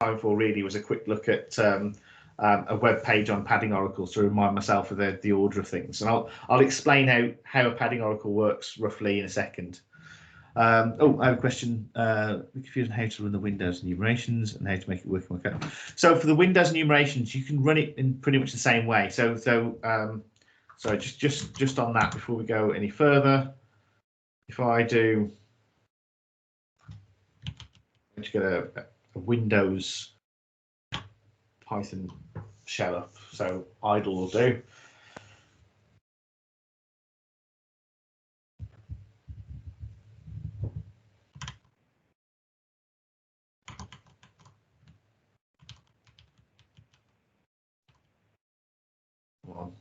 time for really was a quick look at a web page on padding oracles to remind myself of the order of things, and I'll explain how a padding oracle works roughly in a second. Oh, I have a question. We're confused on how to run the Windows enumerations and how to make it work. So for the Windows enumerations, you can run it in pretty much the same way. So just on that, before we go any further, if I do, I'm just get a Windows Python shell up. So idle will do. On.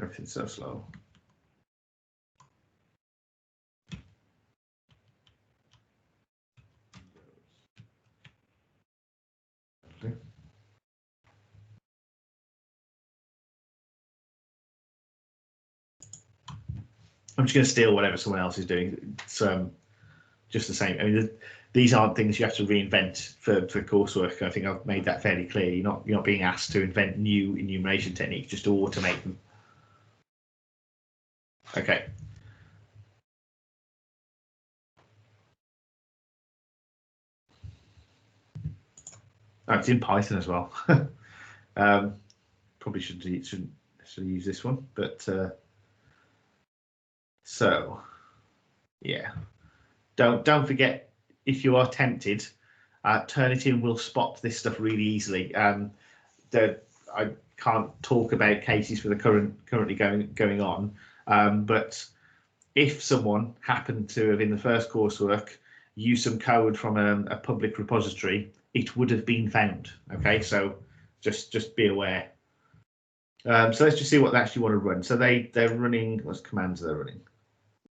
Everything's so slow. I'm just going to steal whatever someone else is doing. It's just the same. I mean, these aren't things you have to reinvent for coursework. I think I've made that fairly clear. You're not being asked to invent new enumeration techniques, just to automate them. Okay. Oh, it's in Python as well. Probably shouldn't necessarily use this one, but so yeah. Don't forget, if you are tempted, Turnitin will spot this stuff really easily. I can't talk about cases for the currently going on, but if someone happened to have in the first coursework used some code from a public repository, it would have been found. Okay, so just be aware. So let's just see what they actually want to run. So they're running, what commands they're running.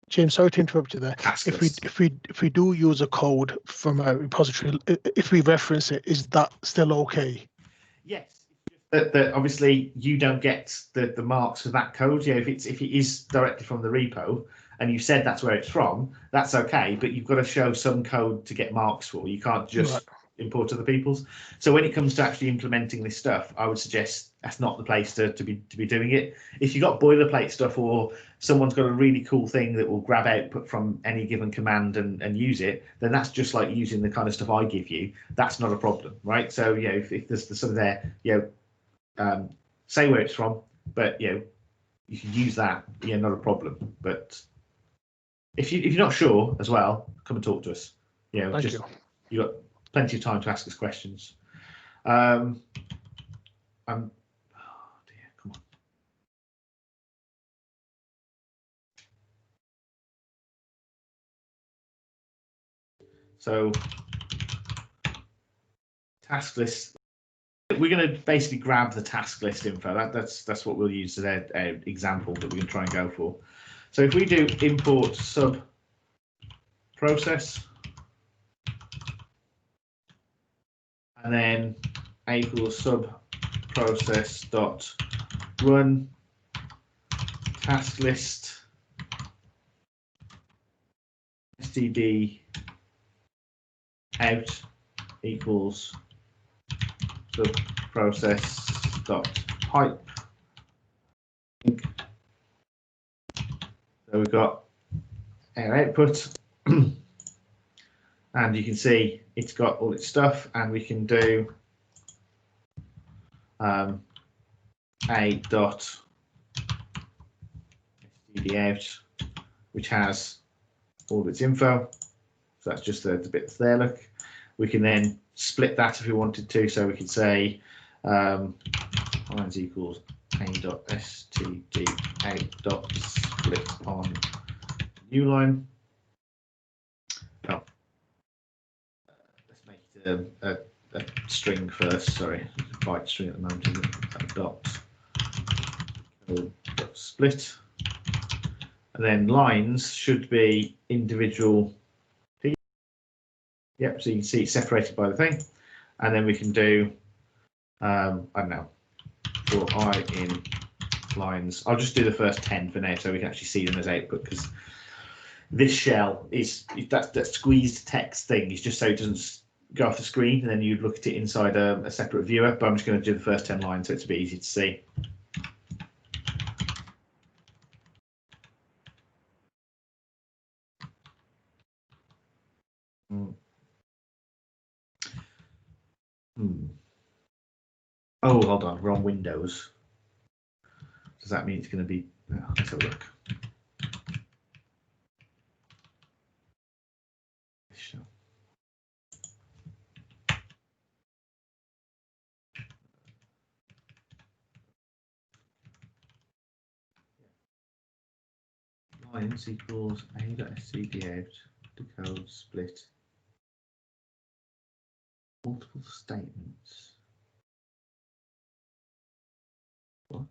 James, sorry to interrupt you there. If we do use a code from a repository, if we reference it, is that still okay? Yes. That obviously you don't get the marks for that code. You know, if it is directly from the repo and you said that's where it's from, that's okay. But you've got to show some code to get marks for. You can't just import other people's. So when it comes to actually implementing this stuff, I would suggest that's not the place to be doing it. If you've got boilerplate stuff, or someone's got a really cool thing that will grab output from any given command and use it, then that's just like using the kind of stuff I give you. That's not a problem, right? So you know, if there's something there, you know, say where it's from, but you know, you can use that. Yeah, not a problem. But if you're not sure as well, come and talk to us. You know, you got plenty of time to ask us questions. Oh dear, come on. So task list. We're going to basically grab the task list info. That's what we'll use as an example that we're going to try and go for. So if we do import sub process and then a equals sub process dot run task list std out equals sub process dot pipe. So we've got our output and you can see it's got all its stuff, and we can do a dot std out, which has all its info. So that's just the bit that's there. Look, we can then split that if we wanted to. So we could say lines equals a dot std out dot split on new line. Oh, let's make it a string first. Sorry, byte string at the moment. Isn't it? Dot split, and then lines should be individual. Yep, so you can see it's separated by the thing, and then we can do I don't know, for I in lines. I'll just do the first 10 for now, so we can actually see them as output, because this shell is that squeezed text thing is just so it doesn't go off the screen, and then you'd look at it inside a separate viewer. But I'm just going to do the first 10 lines so it's a bit easy to see. Oh, hold on, we're on Windows. Does that mean it's going to be? Oh, let's have a look. Lines equals a.std out, decode, split, multiple statements. What?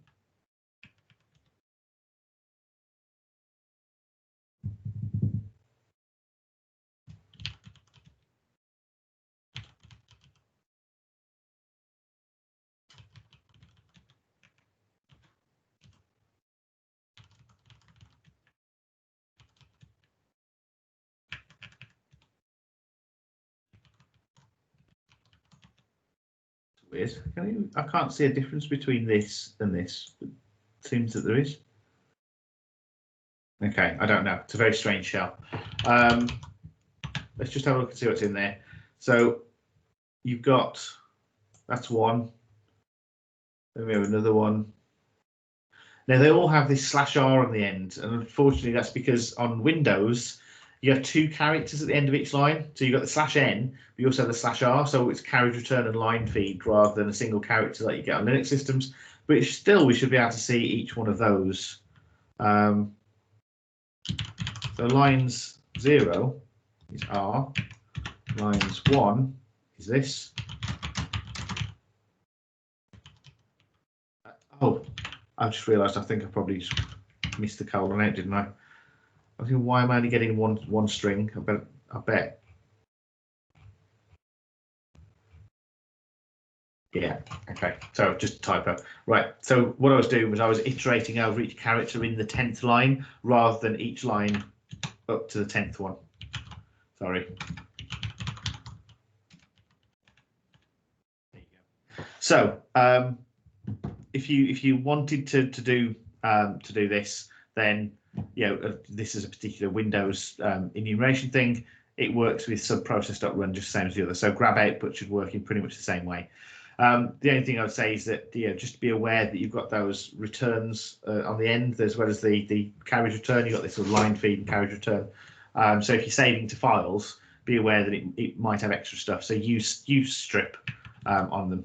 Weird. I can't see a difference between this and this. It seems that there is. Okay, I don't know. It's a very strange shell. Let's just have a look and see what's in there. So you've got, that's one. Then we have another one. Now they all have this /r on the end, and unfortunately that's because on Windows you have 2 characters at the end of each line. So you've got the /n, but you also have the /r, so it's carriage return and line feed rather than a single character that you get on Linux systems. But still, we should be able to see each one of those. So lines 0 is R, lines 1 is this. Oh, I've just realised I think I probably just missed the colon out, didn't I? I think, why am I only getting one string? I bet. Yeah, okay, so just a typo. Right, so what I was doing was I was iterating over each character in the 10th line rather than each line up to the 10th one. Sorry. There you go. So if you wanted to do this, then this is a particular Windows enumeration thing. It works with subprocess.run just the same as the other. So grab output should work in pretty much the same way. The only thing I would say is that just be aware that you've got those returns on the end, as well as the carriage return. You've got this sort of line feed and carriage return. So if you're saving to files, be aware that it might have extra stuff. So use strip on them,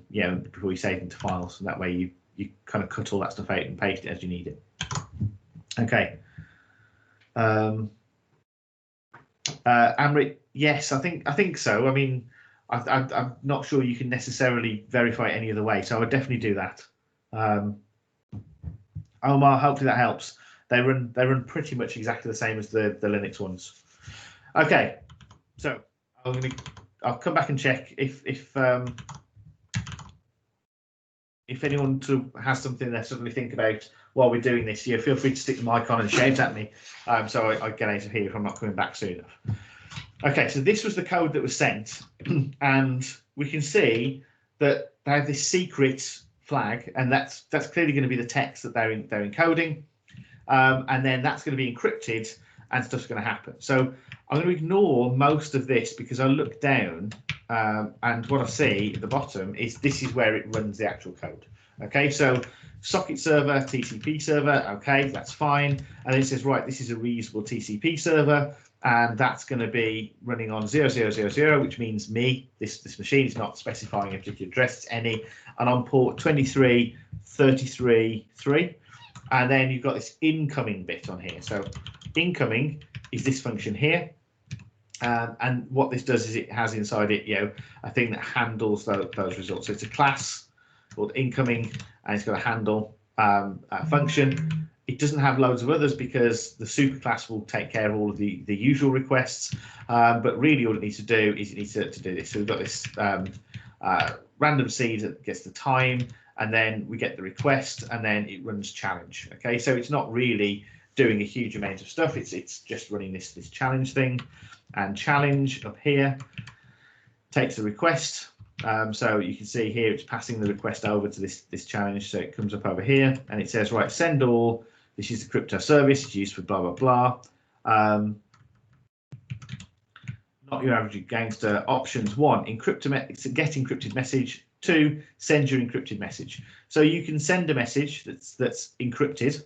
before you save them to files, and that way you kind of cut all that stuff out and paste it as you need it. Okay. Amrit, yes, I think so. I mean, I'm not sure you can necessarily verify it any other way, so I would definitely do that. Omar, hopefully that helps. They run pretty much exactly the same as the Linux ones. Okay, so I'll come back and check if anyone has something they suddenly think about while we're doing this. Feel free to stick the mic on and shout at me, so I get out of here if I'm not coming back soon enough. Okay, so this was the code that was sent, and we can see that they have this secret flag, and that's clearly going to be the text that they're encoding, and then that's going to be encrypted, and stuff's going to happen. So I'm going to ignore most of this because I look down, and what I see at the bottom is this is where it runs the actual code. Okay, so socket server, TCP server, okay, that's fine. And then it says, right, this is a reusable TCP server, and that's going to be running on 0000, which means me. This machine is not specifying a particular address, it's any, and on port 23.33.3. And then you've got this incoming bit on here. So incoming is this function here. And what this does is it has inside it, a thing that handles those results. So it's a class called incoming, and it's got a handle function. It doesn't have loads of others because the superclass will take care of all of the usual requests. But really, all it needs to do is it needs to do this. So we've got this random seed that gets the time, and then we get the request, and then it runs challenge. Okay, so it's not really doing a huge amount of stuff. It's just running this challenge thing, and challenge up here takes the request. So you can see here it's passing the request over to this challenge. So it comes up over here and it says, right, send all. This is the crypto service. It's used for blah blah blah. Not your average gangster. Options: 1, get encrypted message. 2, send your encrypted message. So you can send a message that's encrypted,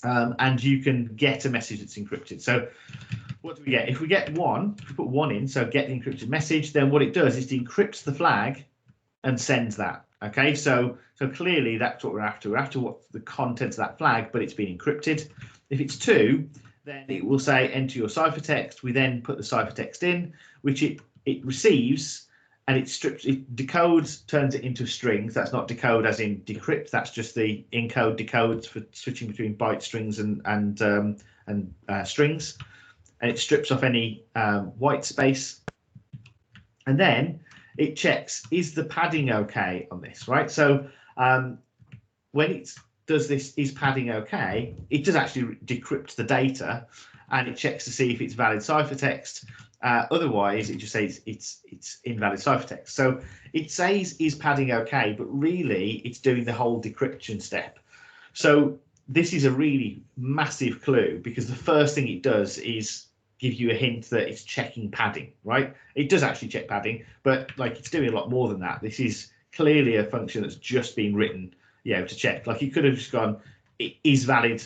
and you can get a message that's encrypted. So what do we get? If we get 1, if we put 1 in, so get the encrypted message, then what it does is it encrypts the flag and sends that. Okay, so clearly that's what we're after. We're after what the contents of that flag, but it's been encrypted. If it's 2, then it will say enter your ciphertext. We then put the ciphertext in, which it receives, and it decodes, turns it into strings. That's not decode as in decrypt. That's just the encode decodes for switching between byte strings and strings, and it strips off any white space, and then it checks, is the padding okay on this, right? So when it does this, is padding okay, it does actually decrypt the data, and it checks to see if it's valid ciphertext. Otherwise, it just says it's invalid ciphertext. So it says, is padding okay, but really it's doing the whole decryption step. So this is a really massive clue, because the first thing it does is give you a hint that it's checking padding, right? It does actually check padding, but like it's doing a lot more than that. This is clearly a function that's just been written, to check. Like you could have just gone, it is valid,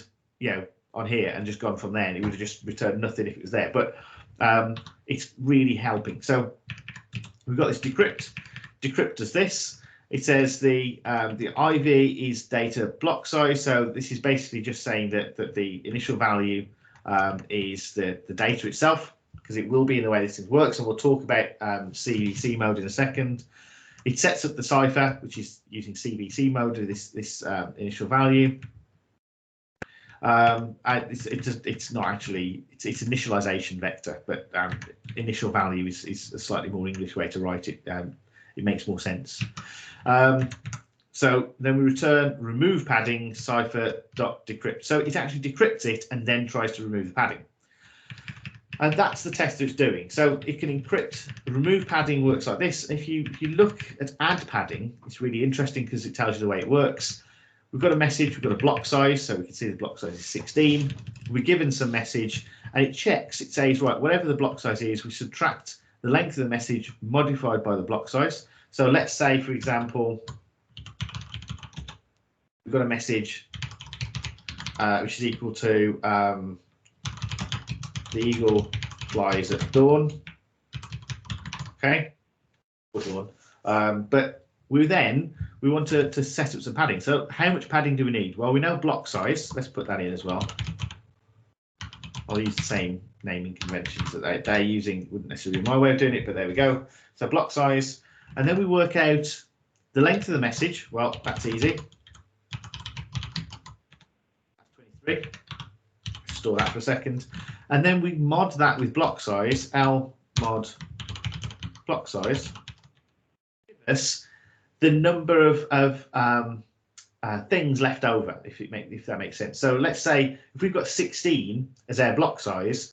on here, and just gone from there, and it would have just returned nothing if it was there. But it's really helping. So we've got this decrypt. Decrypt does this. It says the IV is data block size. So this is basically just saying that the initial value is the data itself, because it will be in the way this thing works, and we'll talk about CVC mode in a second. It sets up the cipher, which is using CVC mode to this initial value. It's not actually, it's initialization vector, but initial value is a slightly more English way to write it. It makes more sense. So then we return remove padding cipher.decrypt. So it actually decrypts it and then tries to remove the padding. And that's the test that it's doing. So it can encrypt. Remove padding works like this. If you look at add padding, it's really interesting because it tells you the way it works. We've got a message, we've got a block size, so we can see the block size is 16. We're given some message, and it checks. It says, right, whatever the block size is, we subtract the length of the message modified by the block size. So let's say, for example, we've got a message which is equal to the eagle flies at dawn. Okay, dawn. But we want to set up some padding. So how much padding do we need? Well, we know block size. Let's put that in as well. I'll use the same naming conventions that they're using. Wouldn't necessarily be my way of doing it, but there we go. So block size, and then we work out the length of the message. Well, that's easy. That's 23. Store that for a second, and then we mod that with block size. L mod block size. Give us the number of things left over, if that makes sense. So let's say if we've got 16 as our block size,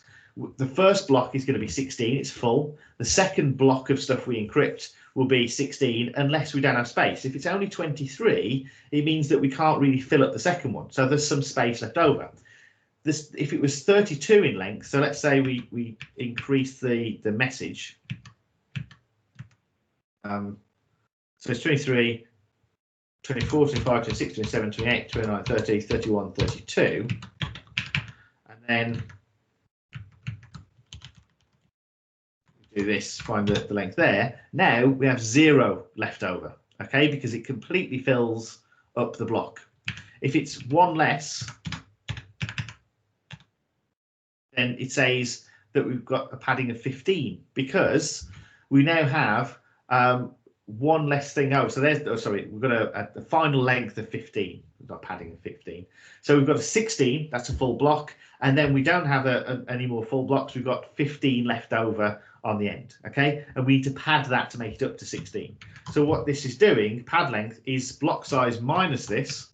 the first block is going to be 16, it's full. The second block of stuff we encrypt will be 16 unless we don't have space. If it's only 23, it means that we can't really fill up the second one. So there's some space left over. If it was 32 in length, so let's say we increase the message. So it's 23, 24, 25, 26, 27, 28, 29, 30, 31, 32. And then do this, find the length there. Now we have 0 left over, okay, because it completely fills up the block. If it's 1 less, then it says that we've got a padding of 15, because we now have 1 less thing over. So there's, we've got a final length of 15. We've got padding of 15. So we've got a 16, that's a full block. And then we don't have any more full blocks. We've got 15 left over on the end, okay? And we need to pad that to make it up to 16. So what this is doing, pad length, is block size minus this.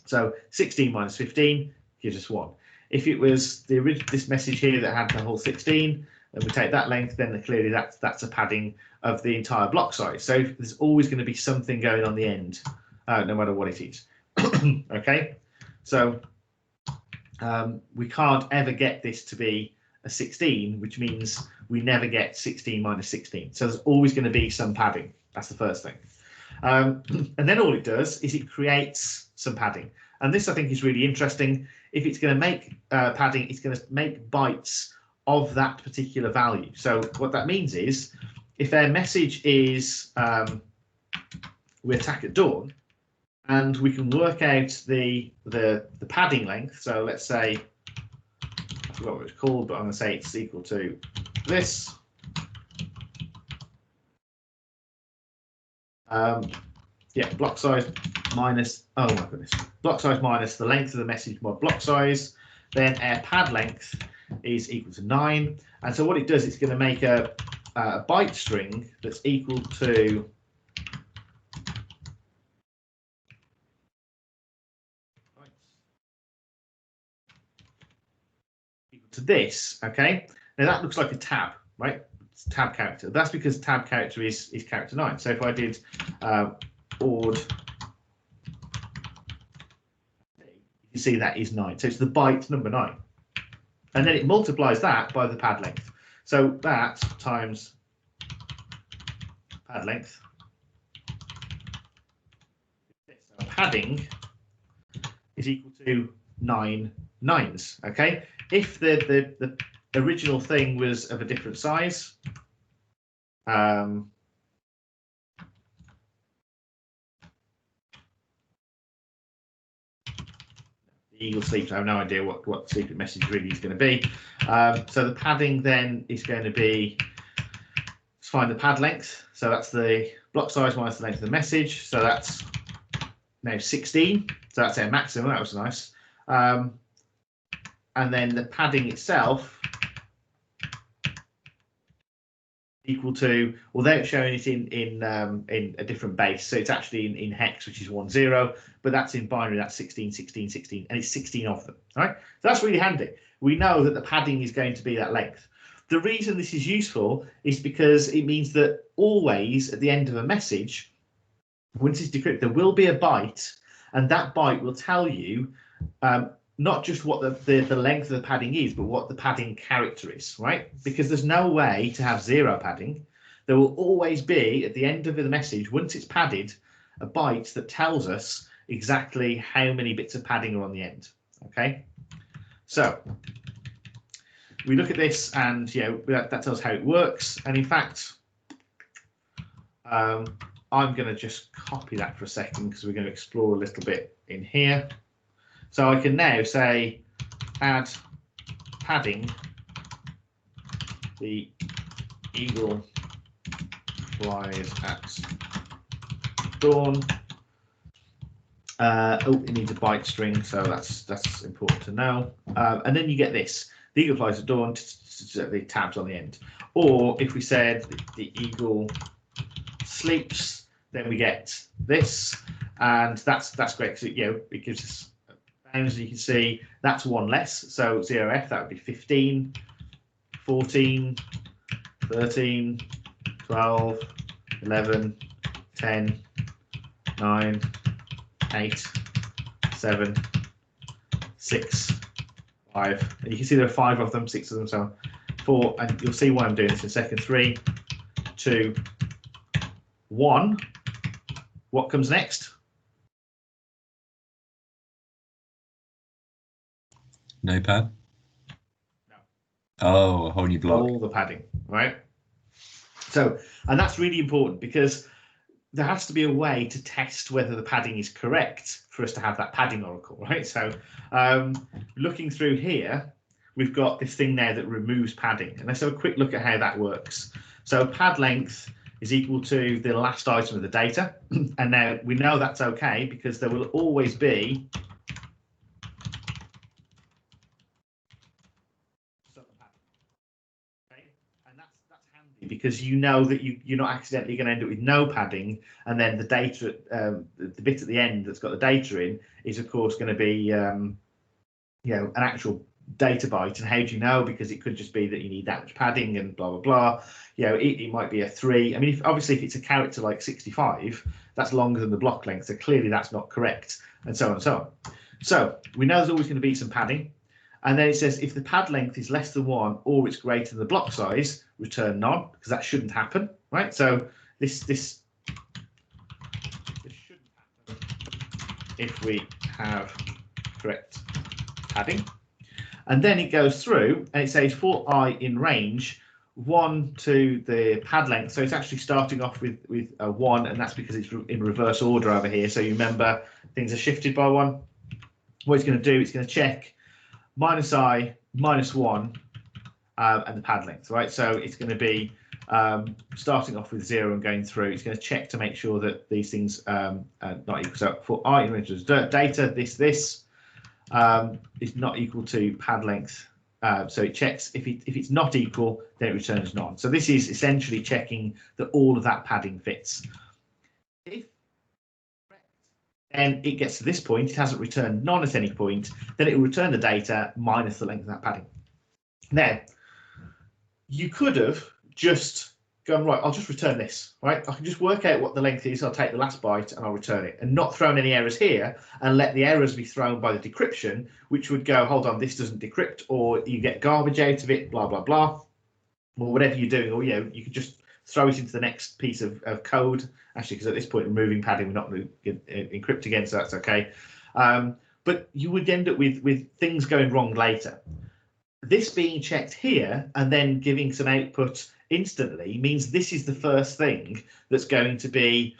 So 16 minus 15 gives us 1. If it was this message here that had the whole 16, and we take that length, then clearly that's a padding of the entire block size. So there's always going to be something going on the end, no matter what it is. Okay, so we can't ever get this to be a 16, which means we never get 16 minus 16. So there's always going to be some padding. That's the first thing. And then all it does is it creates some padding. And this, I think, is really interesting. If it's going to make padding, it's going to make bytes of that particular value. So what that means is, if our message is we attack at dawn, and we can work out the padding length. So let's say, I forgot what it's called, but I'm going to say it's equal to this. Yeah, block size minus, oh my goodness, block size minus the length of the message mod block size. Then our pad length is equal to 9. And so what it does, it's going to make a byte string that's equal to this. Okay, now that looks like a tab, right? It's tab character. That's because tab character is character 9. So if I did ord, you see that is 9. So it's the byte number 9, and then it multiplies that by the pad length. So that times pad length. So padding is equal to 9 nines. Okay. If the original thing was of a different size, the eagle sleeps. I have no idea what the secret message really is going to be. So the padding then is going to be, let's find the pad length. So that's the block size minus the length of the message. So that's now 16. So that's our maximum. That was nice. And then the padding itself equal to, well, they're showing it in a different base, so it's actually in hex, which is 10, but that's in binary. That's 16, 16, 16, and it's 16 of them. All right, so that's really handy. We know that the padding is going to be that length. The reason this is useful is because it means that always at the end of a message, once it's decrypted, there will be a byte, and that byte will tell you not just what the length of the padding is, but what the padding character is, right? Because there's no way to have 0 padding. There will always be, at the end of the message, once it's padded, a byte that tells us exactly how many bits of padding are on the end, okay? So we look at this, and that tells how it works. And in fact, I'm going to just copy that for a second, because we're going to explore a little bit in here. So I can now say add padding, the eagle flies at dawn. Oh, it needs a byte string, so that's important to know. And then you get this: the eagle flies at dawn, the tabs on the end. Or if we said the eagle sleeps, then we get this, and that's great, because it gives us. As you can see, that's 1 less, so 0f, that would be 15, 14, 13, 12, 11, 10, 9, 8, 7, 6, 5. And you can see there are 5 of them, 6 of them, so 4, and you'll see why I'm doing this in a second. 3, 2, 1. What comes next? Notepad? No. Oh, a whole new block. All the padding, right? So, and that's really important, because there has to be a way to test whether the padding is correct for us to have that padding oracle, right? So looking through here, we've got this thing now that removes padding. And let's have a quick look at how that works. So pad length is equal to the last item of the data. And now we know that's okay, because there will always be because you know that you're not accidentally going to end up with no padding, and then the data, the bit at the end that's got the data in, is of course going to be an actual data byte, and how do you know? Because it could just be that you need that much padding and blah blah blah. It might be a 3. I mean, obviously if it's a character like 65, that's longer than the block length, so clearly that's not correct, and so on and so on. So we know there's always going to be some padding, and then it says if the pad length is less than 1 or it's greater than the block size, return none, because that shouldn't happen, right? So this shouldn't happen if we have correct padding. And then it goes through and it says for I in range 1 to the pad length. So it's actually starting off with a 1, and that's because it's in reverse order over here. So you remember things are shifted by 1. What it's going to do, it's going to check -I, -1, and the pad length, right? So it's going to be starting off with 0 and going through. It's going to check to make sure that these things are not equal. So for I in range of data, this is not equal to pad length. So it checks if it's not equal, then it returns none. So this is essentially checking that all of that padding fits. If and it gets to this point, it hasn't returned none at any point, then it will return the data minus the length of that padding. Now, you could have just gone, right, I'll just return this, right? I can just work out what the length is, I'll take the last byte and I'll return it, and not thrown any errors here and let the errors be thrown by the decryption, which would go, hold on, this doesn't decrypt, or you get garbage out of it, blah, blah, blah, or whatever you're doing, or you could just throw it into the next piece of code, actually, because at this point, removing padding, we're not going to encrypt again, so that's okay. But you would end up with things going wrong later. This being checked here and then giving some output instantly means this is the first thing that's going to be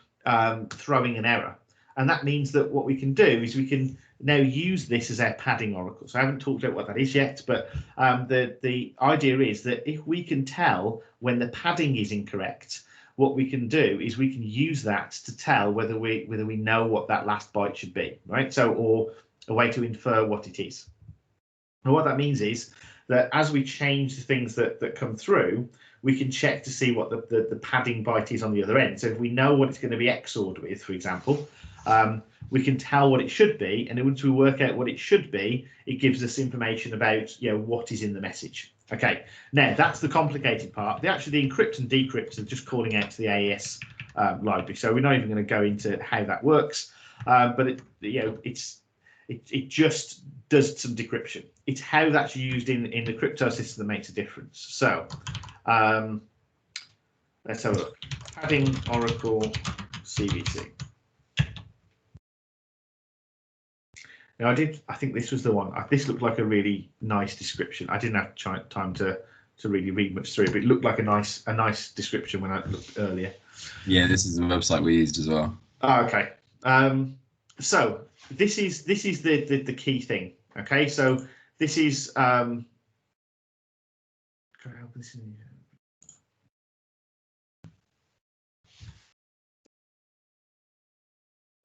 throwing an error. And that means that what we can do is we can now use this as our padding oracle. So I haven't talked about what that is yet, but the idea is that if we can tell when the padding is incorrect, what we can do is we can use that to tell whether we know what that last byte should be, right? So, or a way to infer what it is. And what that means is that as we change the things that come through, we can check to see what the padding byte is on the other end. So if we know what it's going to be XORed with, for example, we can tell what it should be, and once we work out what it should be, it gives us information about what is in the message. Okay, now that's the complicated part. The encrypt and decrypt are just calling out to the AES library, so we're not even going to go into how that works. But it just does some decryption. It's how that's used in the crypto system that makes a difference. So let's have a look. Padding Oracle CVC. Now I think this was the one. This looked like a really nice description. I didn't have time to really read much through it, but it looked like a nice description when I looked earlier. Yeah, this is the website we used as well. Oh, okay. So this is the key thing. Okay, so this is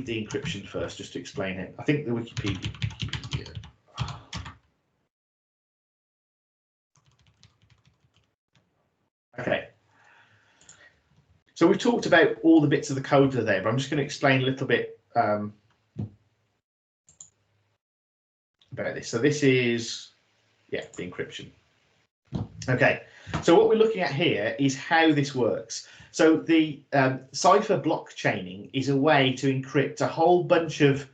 the encryption first, just to explain it. I think the Wikipedia. Okay. So we've talked about all the bits of the code that are there, but I'm just going to explain a little bit about this. So this is, the encryption. Okay, so what we're looking at here is how this works. So the Cypher blockchaining is a way to encrypt a whole bunch of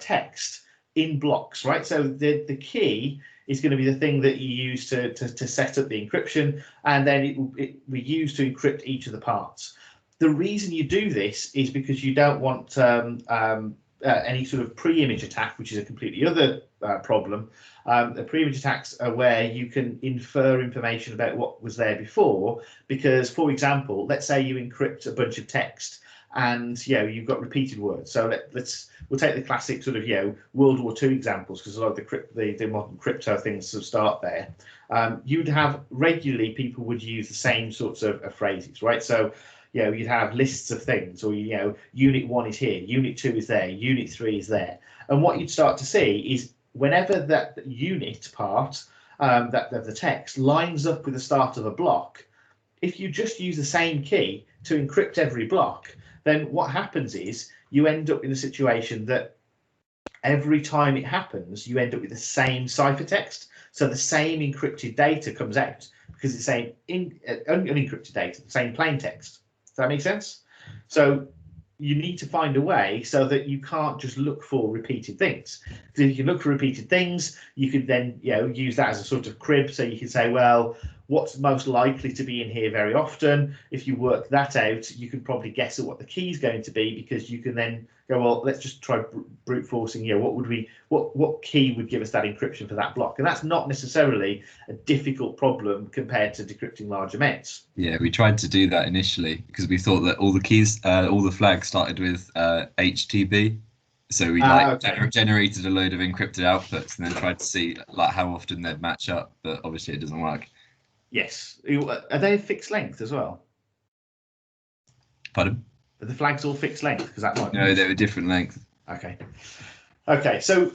text in blocks, right? So the key is going to be the thing that you use to set up the encryption, and then we use to encrypt each of the parts. The reason you do this is because you don't want any sort of pre-image attack, which is a completely other problem. The pre-image attacks are where you can infer information about what was there before, because, for example, let's say you encrypt a bunch of text and you've got repeated words. So we'll take the classic sort of World War II examples, because a lot of the modern crypto things sort of start there. You'd have regularly people would use the same sorts of phrases, right? So you'd have lists of things, or unit 1 is here, unit 2 is there, unit 3 is there, and what you'd start to see is whenever that unit part that the text lines up with the start of a block, if you just use the same key to encrypt every block, then what happens is you end up in a situation that every time it happens, you end up with the same ciphertext. So the same encrypted data comes out because it's the same unencrypted data, the same plain text. Does that make sense? So you need to find a way so that you can't just look for repeated things. Because if you can look for repeated things, you could then use that as a sort of crib. So you can say, well, what's most likely to be in here very often? If you work that out, you can probably guess at what the key is going to be, because you can then go, well, let's just try brute forcing. What key would give us that encryption for that block? And that's not necessarily a difficult problem compared to decrypting large amounts. Yeah, we tried to do that initially because we thought that all the keys, all the flags started with HTB. So we generated a load of encrypted outputs and then tried to see like how often they'd match up, but obviously it doesn't work. Yes. Are they fixed length as well? Pardon? Are the flags all fixed length? Because that might. No, they were different length. Okay. Okay. So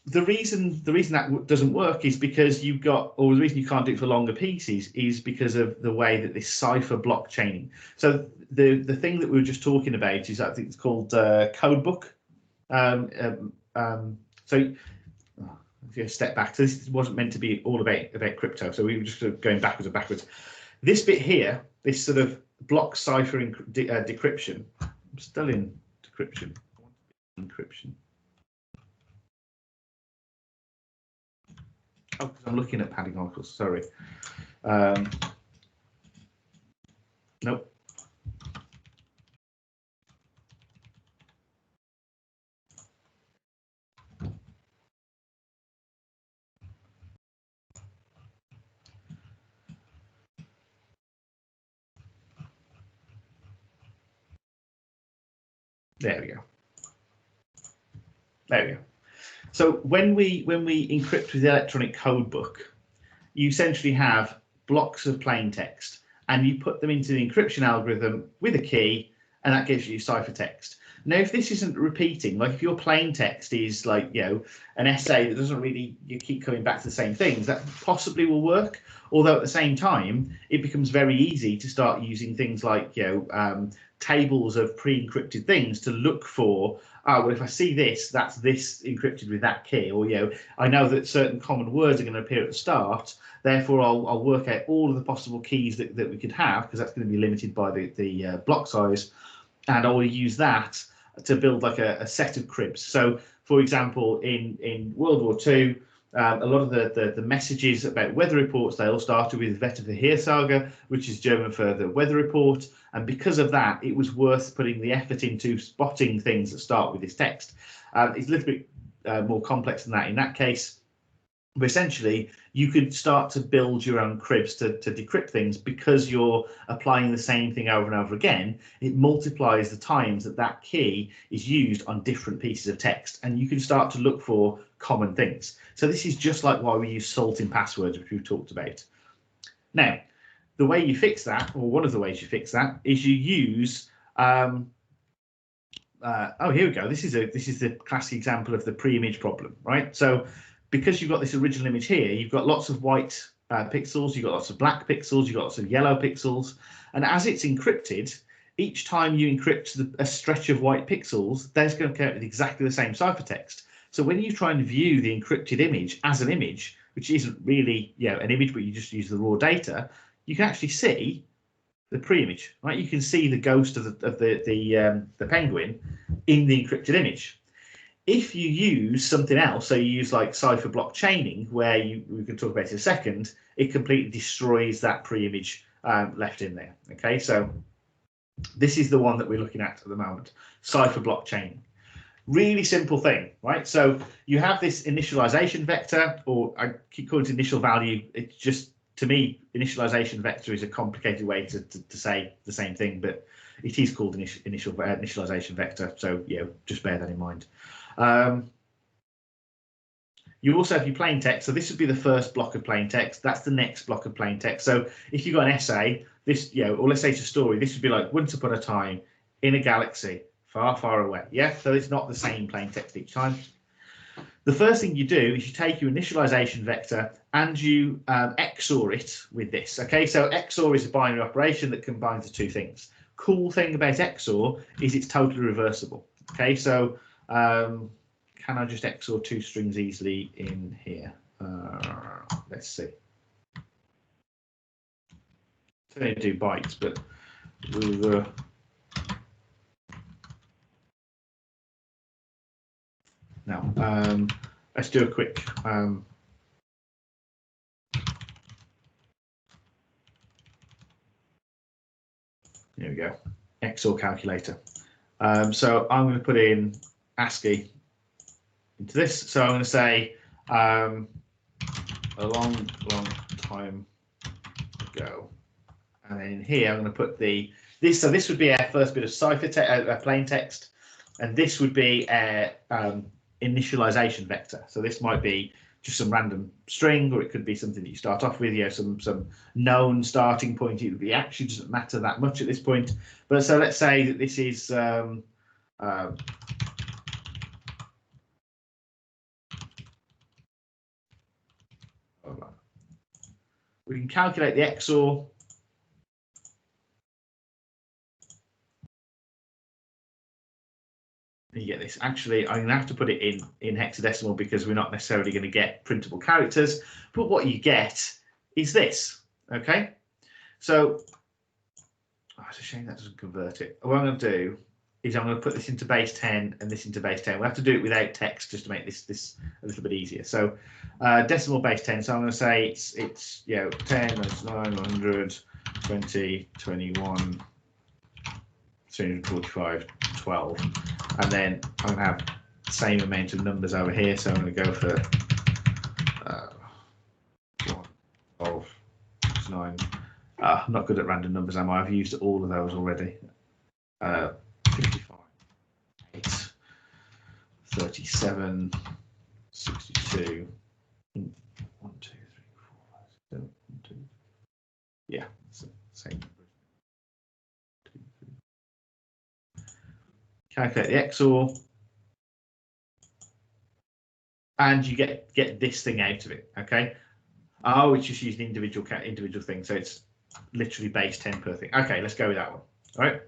the reason that doesn't work is because the reason you can't do it for longer pieces is because of the way that this cipher block chaining. So the thing that we were just talking about is, I think it's called codebook. So if you step back, so this wasn't meant to be all about crypto. So we were just going backwards and backwards. This bit here, this sort of block cipher decryption. I'm still in decryption. Encryption. Oh, because I'm looking at padding articles. Sorry. Nope. There we go. There we go. So when we encrypt with the electronic code book, you essentially have blocks of plain text, and you put them into the encryption algorithm with a key, and that gives you ciphertext. Now, if this isn't repeating, like if your plain text is like, an essay that doesn't really, you keep coming back to the same things, that possibly will work. Although at the same time, it becomes very easy to start using things like, tables of pre-encrypted things to look for, well, if I see this, that's this encrypted with that key, or, I know that certain common words are going to appear at the start, therefore I'll work out all of the possible keys that we could have, because that's going to be limited by the block size, and I will use that to build like a set of cribs. So, for example, in World War II, a lot of the messages about weather reports, they all started with Wettervorhersage, which is German for the weather report. And because of that, it was worth putting the effort into spotting things that start with this text. It's a little bit more complex than that in that case. But essentially, you could start to build your own cribs to decrypt things, because you're applying the same thing over and over again. It multiplies the times that key is used on different pieces of text, and you can start to look for common things. So this is just like why we use salting passwords, which we've talked about. Now, the way you fix that, or one of the ways you fix that, is you use oh, here we go. This is the classic example of the pre-image problem, right? So because you've got this original image here, you've got lots of white pixels, you've got lots of black pixels, you've got lots of yellow pixels, and as it's encrypted, each time you encrypt a stretch of white pixels, there's going to come out with exactly the same ciphertext. So when you try and view the encrypted image as an image, which isn't really an image, but you just use the raw data, you can actually see the pre-image, right? You can see the ghost of the penguin in the encrypted image. If you use something else, so you use like cipher block chaining, where we can talk about it in a second, it completely destroys that pre-image left in there. Okay, so this is the one that we're looking at the moment, cipher block chaining. Really simple thing, right? So you have this initialization vector, or I keep calling it initial value. It's just, to me, initialization vector is a complicated way to say the same thing, but it is called initialization vector. So just bear that in mind. You also have your plain text. So this would be the first block of plain text. That's the next block of plain text. So if you've got an essay, this, or let's say it's a story, this would be like, once upon a time in a galaxy far, far away. Yeah, so it's not the same plain text each time. The first thing you do is you take your initialization vector and you XOR it with this. Okay, so XOR is a binary operation that combines the two things. Cool thing about XOR is it's totally reversible. Okay, so can I just XOR 2 strings easily in here? Let's see. I don't do bytes, but we'll no. Let's do a quick here we go. XOR calculator. So I'm going to put in ASCII into this. So I'm going to say a long time ago, and then in here I'm going to put this. So this would be our first bit of cipher plain text, and this would be our initialization vector. So this might be just some random string, or it could be something that you start off with, some known starting point. It actually doesn't matter that much at this point. But so let's say that this is we can calculate the XOR. You get this. Actually, I'm going to have to put it in hexadecimal because we're not necessarily going to get printable characters. But what you get is this. Okay. So it's a shame that doesn't convert it. What I'm going to do is I'm going to put this into base 10 and this into base 10. We'll have to do it without text just to make this a little bit easier. So decimal base 10. So I'm going to say it's 10 minus 900, 20, 21, 345, 12. And then I'm going to have the same amount of numbers over here. So I'm going to go for 1, 12, 9. I'm not good at random numbers, am I? I've used all of those already. 55, 8, 37, 62, 1, 2, 3, 4, 5, 6, 7, 1, 2. Yeah, it's the same number. 2, 3. Calculate the XOR, and you get this thing out of it. Okay. Oh, it's just using individual things, so it's literally base 10 per thing. Okay, let's go with that one. All right.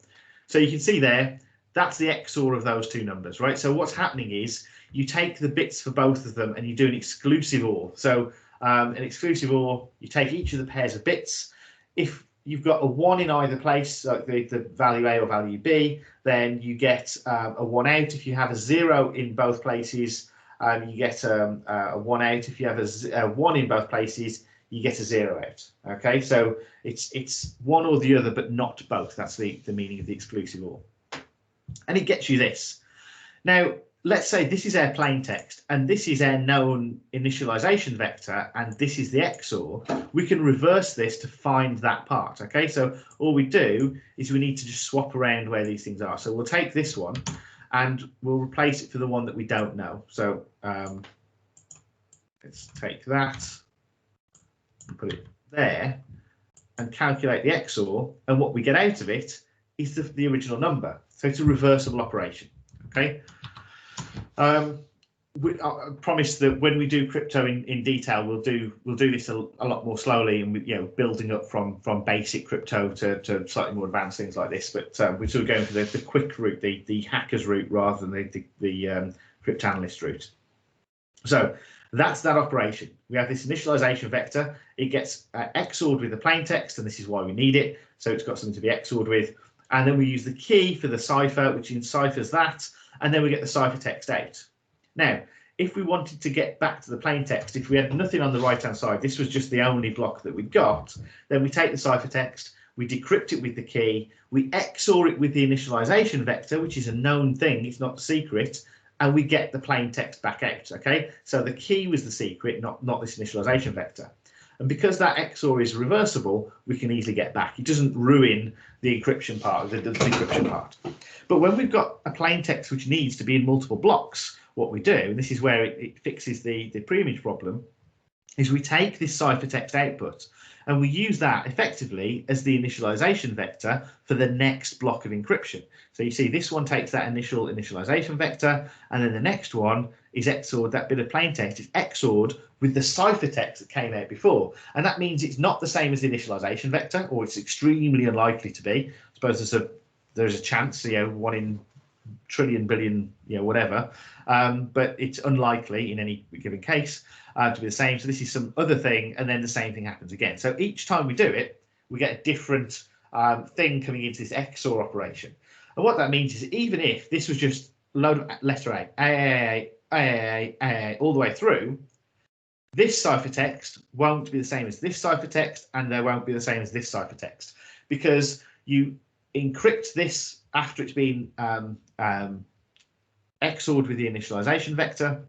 So you can see there, that's the XOR of those two numbers, right? So what's happening is you take the bits for both of them and you do an exclusive OR. So an exclusive OR, you take each of the pairs of bits. If you've got a 1 in either place, like the value A or value B, then you get a 1 out. If you have a 0 in both places, you get a 1 out. If you have a 1 in both places, you get a 0 out. Okay, so it's one or the other, but not both. That's the meaning of the exclusive OR. And it gets you this. Now, let's say this is our plain text, and this is our known initialization vector, and this is the XOR. We can reverse this to find that part. Okay, so all we do is we need to just swap around where these things are. So we'll take this one, and we'll replace it for the one that we don't know. So let's take that and put it there and calculate the XOR, and what we get out of it is the original number. So it's a reversible operation. Okay. I promise that when we do crypto in detail, we'll do this a lot more slowly, and building up from basic crypto to slightly more advanced things like this. But we're sort of going for the quick route, the hacker's route, rather than the cryptanalyst route. So that's that operation. We have this initialization vector. It gets XOR'd with the plain text, and this is why we need it. So it's got something to be XOR'd with. And then we use the key for the cipher, which enciphers that, and then we get the ciphertext out. Now, if we wanted to get back to the plain text, if we had nothing on the right-hand side, this was just the only block that we'd got, then we take the ciphertext, we decrypt it with the key, we XOR it with the initialization vector, which is a known thing, it's not a secret, and we get the plain text back out. Okay, so the key was the secret, not this initialization vector. And because that XOR is reversible, we can easily get back. It doesn't ruin the encryption part, the decryption part. But when we've got a plain text which needs to be in multiple blocks, what we do, and this is where it fixes the preimage problem, is we take this ciphertext output and we use that effectively as the initialization vector for the next block of encryption. So you see this one takes that initial initialization vector, and then the next one is XOR'd, that bit of plain text is XOR'd with the ciphertext that came out before. And that means it's not the same as the initialization vector, or it's extremely unlikely to be. I suppose there's a chance, 1 in trillion, billion, whatever, but it's unlikely in any given case to be the same. So this is some other thing, and then the same thing happens again. So each time we do it, we get a different thing coming into this XOR operation. And what that means is even if this was just load of letter A, all the way through, this ciphertext won't be the same as this ciphertext, and they won't be the same as this ciphertext, because you encrypt this after it's been XOR'd with the initialization vector.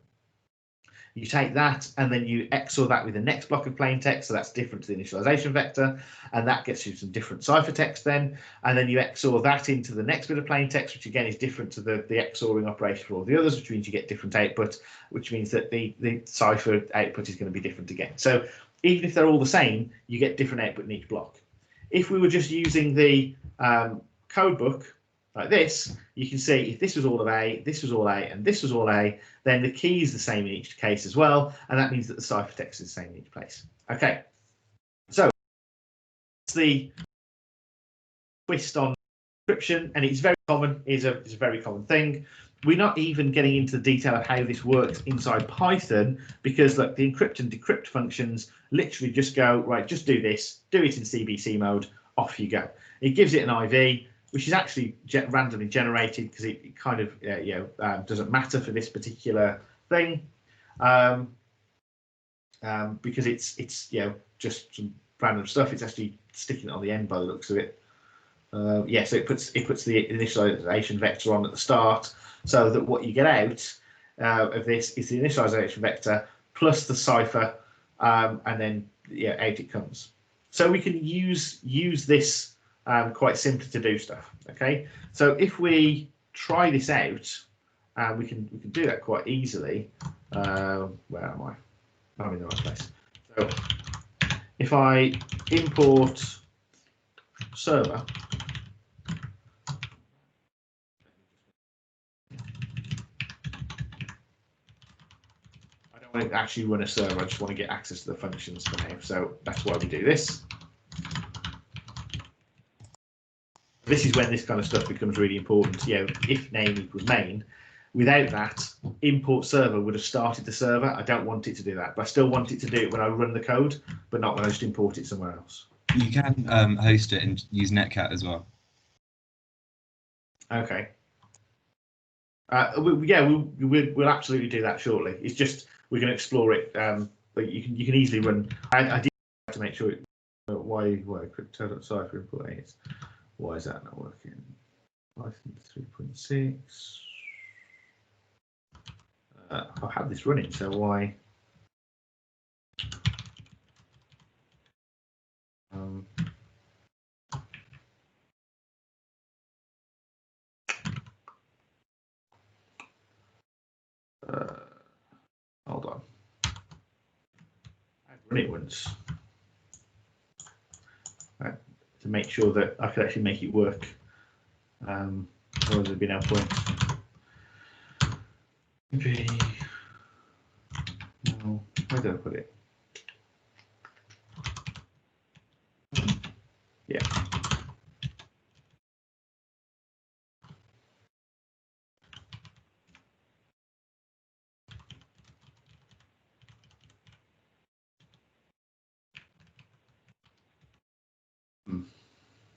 You take that and then you XOR that with the next block of plain text, so that's different to the initialization vector, and that gets you some different ciphertext then. And then you XOR that into the next bit of plain text, which again is different to the XORing operation for all the others, which means you get different output, which means that the cipher output is going to be different again. So even if they're all the same, you get different output in each block. If we were just using the code book like this, you can see if this was all of A, this was all A, and this was all A, then the key is the same in each case as well, and that means that the ciphertext is the same in each place. Okay, so that's the twist on encryption, and it's very common. It's a very common thing. We're not even getting into the detail of how this works inside Python, because look, the encrypt and decrypt functions literally just go, right, just do this, do it in CBC mode, off you go. It gives it an IV, which is actually randomly generated because it kind of doesn't matter for this particular thing, because it's just some random stuff. It's actually sticking it on the end by the looks of it. So it puts the initialization vector on at the start, so that what you get out of this is the initialization vector plus the cipher, and then out it comes. So we can use this quite simply to do stuff. Okay, so if we try this out, we can do that quite easily. Where am I? I'm in the right place. So if I import server, I don't want to actually run a server. I just want to get access to the functions for now. So that's why we do this. This is when this kind of stuff becomes really important. If name equals main, without that, import server would have started the server. I don't want it to do that, but I still want it to do it when I run the code, but not when I just import it somewhere else. You can host it and use Netcat as well. Okay. We'll absolutely do that shortly. It's just we're going to explore it. But you can easily run. I did have to make sure why crypto.cipher input is. Why is that not working? Python 3.6. I've had this running, so why? Hold on. I've run it once. To make sure that I could actually make it work. Otherwise there'd be no point. Maybe. No, where did I put it? Yeah.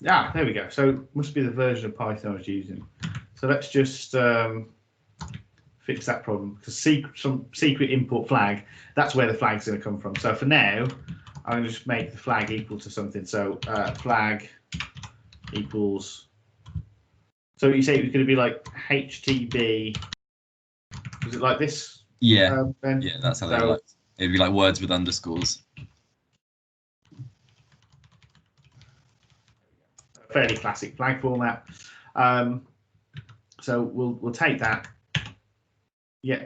Ah, there we go. So must be the version of Python I was using. So let's just fix that problem, because some secret import flag, that's where the flag's going to come from. So for now, I'm going to just make the flag equal to something. So flag equals. So you say it was going to be like HTB. Was it like this? Yeah. Yeah, that's how they like. It'd be like words with underscores. Fairly classic flag format. So we'll take that. Yeah,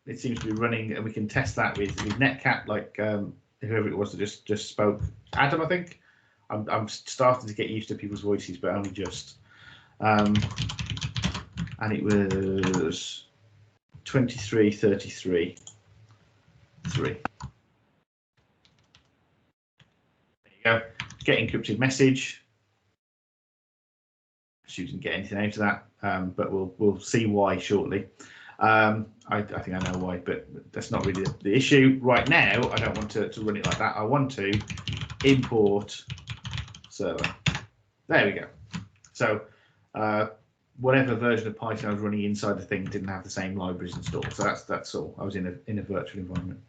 it seems to be running, and we can test that with Netcat, like whoever it was that just spoke. Adam, I think. I'm starting to get used to people's voices, but only just. And it was 2333 3. There you go. Get encrypted message. She didn't get anything out of that, but we'll see why shortly. I think I know why, but that's not really the issue right now. I don't want to run it like that. I want to import server. There we go. So whatever version of Python I was running inside the thing didn't have the same libraries installed. So that's all. I was in a virtual environment.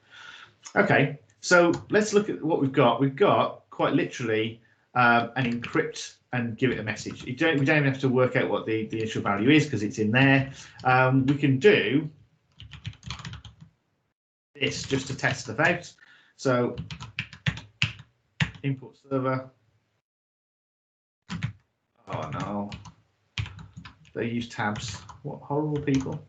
Okay, so let's look at what we've got. We've got quite literally an encrypt and give it a message. We don't even have to work out what the initial value is because it's in there. We can do this just to test stuff out. So import server. Oh no, they use tabs. What horrible people.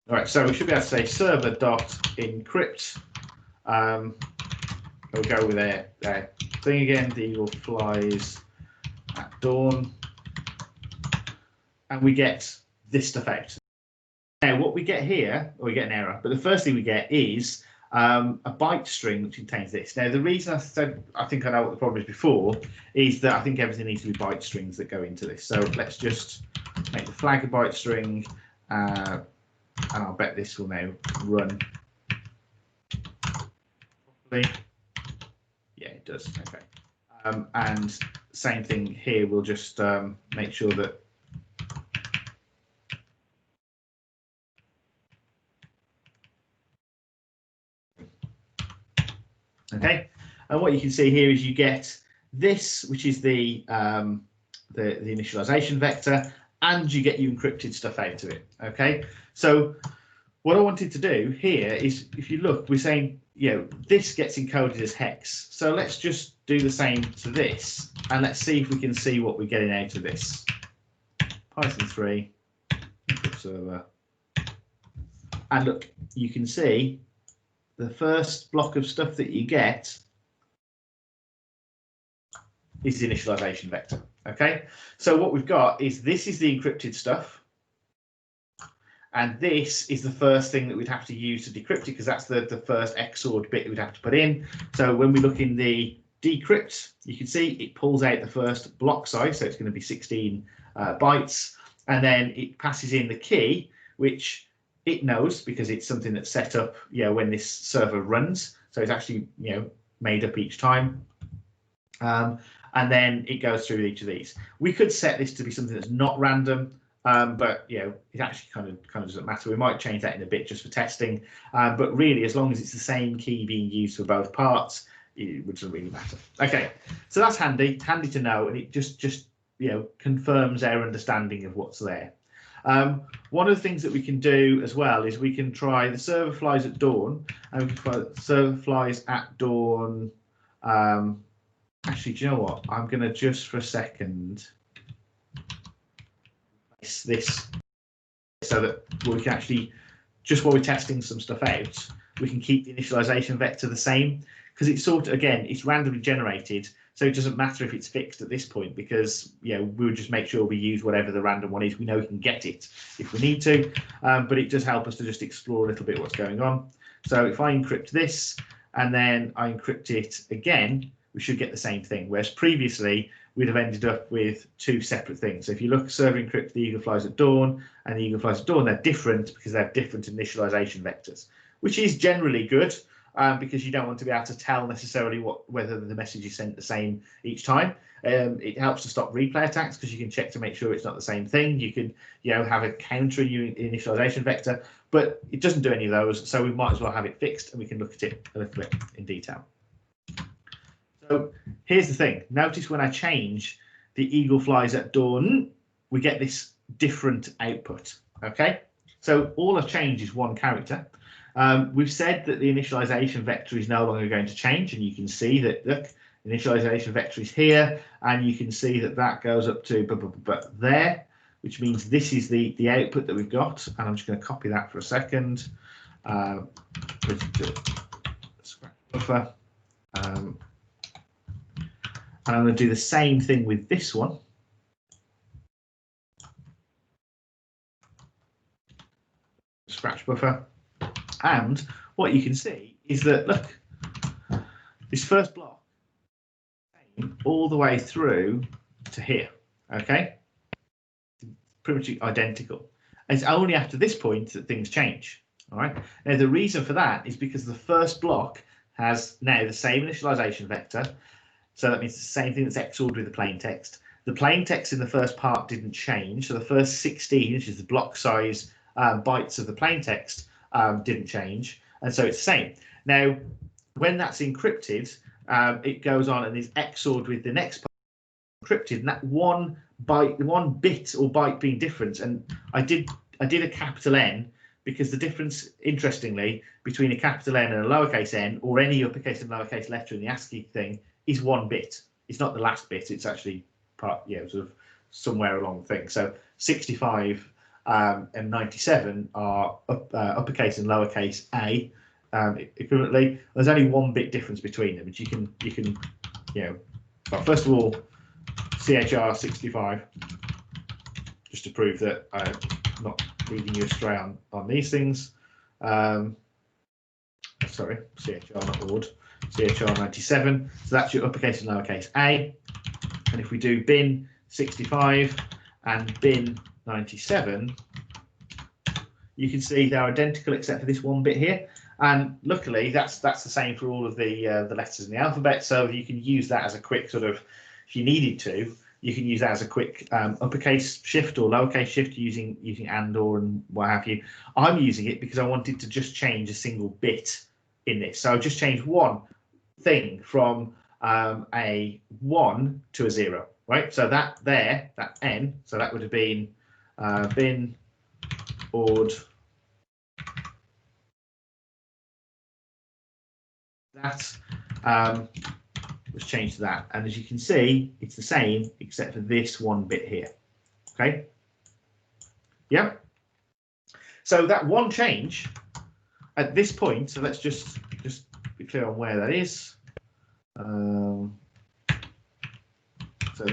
All right, so we should be able to say server.encrypt. We'll go with their thing again. The eagle flies at dawn, and we get this stuff out. Now, what we get here, or we get an error, but the first thing we get is a byte string which contains this. Now, the reason I said I think I know what the problem is before is that I think everything needs to be byte strings that go into this. So let's just make the flag a byte string. And I'll bet this will now run properly. Yeah, it does. Okay. And same thing here. We'll just make sure that okay. And what you can see here is you get this, which is the initialization vector, and you get your encrypted stuff out of it. Okay, so what I wanted to do here is, if you look, we're saying, you know, this gets encoded as hex. So let's just do the same to this, and let's see if we can see what we're getting out of this. Python 3 input server, and look, you can see the first block of stuff that you get is the initialization vector. Okay, so what we've got is this is the encrypted stuff, and this is the first thing that we'd have to use to decrypt it, because that's the first XORed bit we'd have to put in. So when we look in the decrypt, you can see it pulls out the first block size, so it's going to be 16 bytes, and then it passes in the key, which it knows because it's something that's set up, you know, when this server runs. So it's actually, you know, made up each time. And then it goes through each of these. We could set this to be something that's not random, but you know, it actually kind of doesn't matter. We might change that in a bit just for testing, but really, as long as it's the same key being used for both parts, it doesn't really matter. Okay, so that's handy to know, and it just you know, confirms our understanding of what's there. One of the things that we can do as well is we can try the server flies at dawn, and we can try the server flies at dawn. Actually, do you know what? I'm going to just for a second place this so that we can actually, just while we're testing some stuff out, we can keep the initialization vector the same, because it's sort of, again, it's randomly generated. So it doesn't matter if it's fixed at this point, because, you know, we'll just make sure we use whatever the random one is. We know we can get it if we need to, but it does help us to just explore a little bit what's going on. So if I encrypt this and then I encrypt it again, we should get the same thing, whereas previously we'd have ended up with two separate things. So if you look, server encrypt the eagle flies at dawn and the eagle flies at dawn, they're different because they have different initialization vectors, which is generally good, because you don't want to be able to tell necessarily whether the message is sent the same each time. It helps to stop replay attacks because you can check to make sure it's not the same thing. You can, you know, have a counter initialization vector, but it doesn't do any of those, so we might as well have it fixed, and we can look at it a little bit in detail. So here's the thing. Notice when I change the eagle flies at dawn, we get this different output. Okay, so all I've changed is one character. We've said that the initialization vector is no longer going to change, and you can see that, look, initialization vector is here, and you can see that that goes up to there, which means this is the output that we've got. And I'm just going to copy that for a second. Put it to scratch buffer. And I'm going to do the same thing with this one. Scratch buffer. And what you can see is that, look, this first block all the way through to here, okay? Pretty much identical. And it's only after this point that things change, all right? Now, the reason for that is because the first block has now the same initialization vector. So that means the same thing that's XORed with the plain text. The plain text in the first part didn't change. So the first 16, which is the block size bytes of the plain text, didn't change. And so it's the same. Now, when that's encrypted, it goes on and is XORed with the next part encrypted, and that one bit or byte being different. And I did a capital N because the difference, interestingly, between a capital N and a lowercase n, or any uppercase and lowercase letter in the ASCII thing, is 1 bit. It's not the last bit. It's actually part, sort of somewhere along the thing. So 65 and 97 are uppercase and lowercase a equivalently. There's only 1 bit difference between them, which you can well, first of all, CHR 65, just to prove that I'm not leading you astray on these things. Sorry, CHR not ORD, CHR 97. So that's your uppercase and lowercase a. And if we do bin 65 and bin 97, you can see they're identical except for this 1 bit here. And luckily, that's the same for all of the letters in the alphabet. So you can use that as a quick sort of, if you needed to, you can use that as a quick uppercase shift or lowercase shift using and, or, and what have you. I'm using it because I wanted to just change a single bit in this. So I've just changed one thing from a 1 to a 0, right? So that N, so that would have been bin ORD. That was changed to that, and as you can see, it's the same except for this 1 bit here. Okay. Yeah. So that one change at this point. So let's just be clear on where that is. So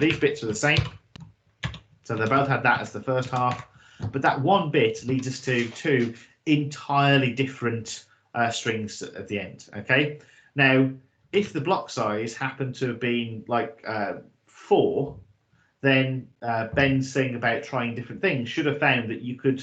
these bits are the same. So they both had that as the first half, but that 1 bit leads us to 2 entirely different strings at the end. Okay. Now, if the block size happened to have been like 4, then Ben's thing about trying different things should have found that you could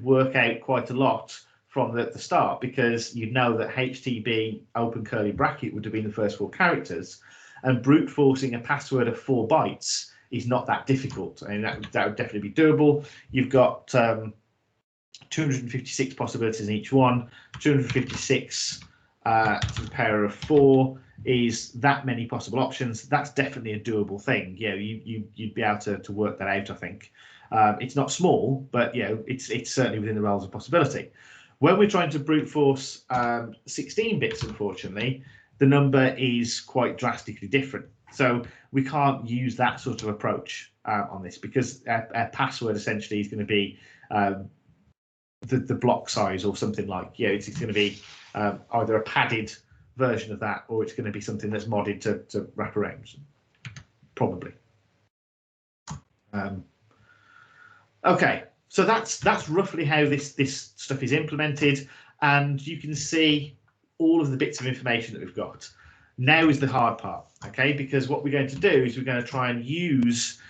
work out quite a lot from the start, because you'd know that HTB open curly bracket would have been the first 4 characters, and brute forcing a password of 4 bytes is not that difficult. I mean, that would definitely be doable. You've got 256 possibilities in each one. 256 to the power of 4 is that many possible options. That's definitely a doable thing. You'd be able to work that out, I think. It's not small, but it's certainly within the realms of possibility. When we're trying to brute force 16 bits, unfortunately, the number is quite drastically different. So we can't use that sort of approach on this, because a password essentially is going to be the block size or something like, it's going to be either a padded version of that, or it's going to be something that's modded to wrap around, probably. Okay, so that's roughly how this stuff is implemented, and you can see all of the bits of information that we've got. Now is the hard part, okay? Because what we're going to do is we're going to try and use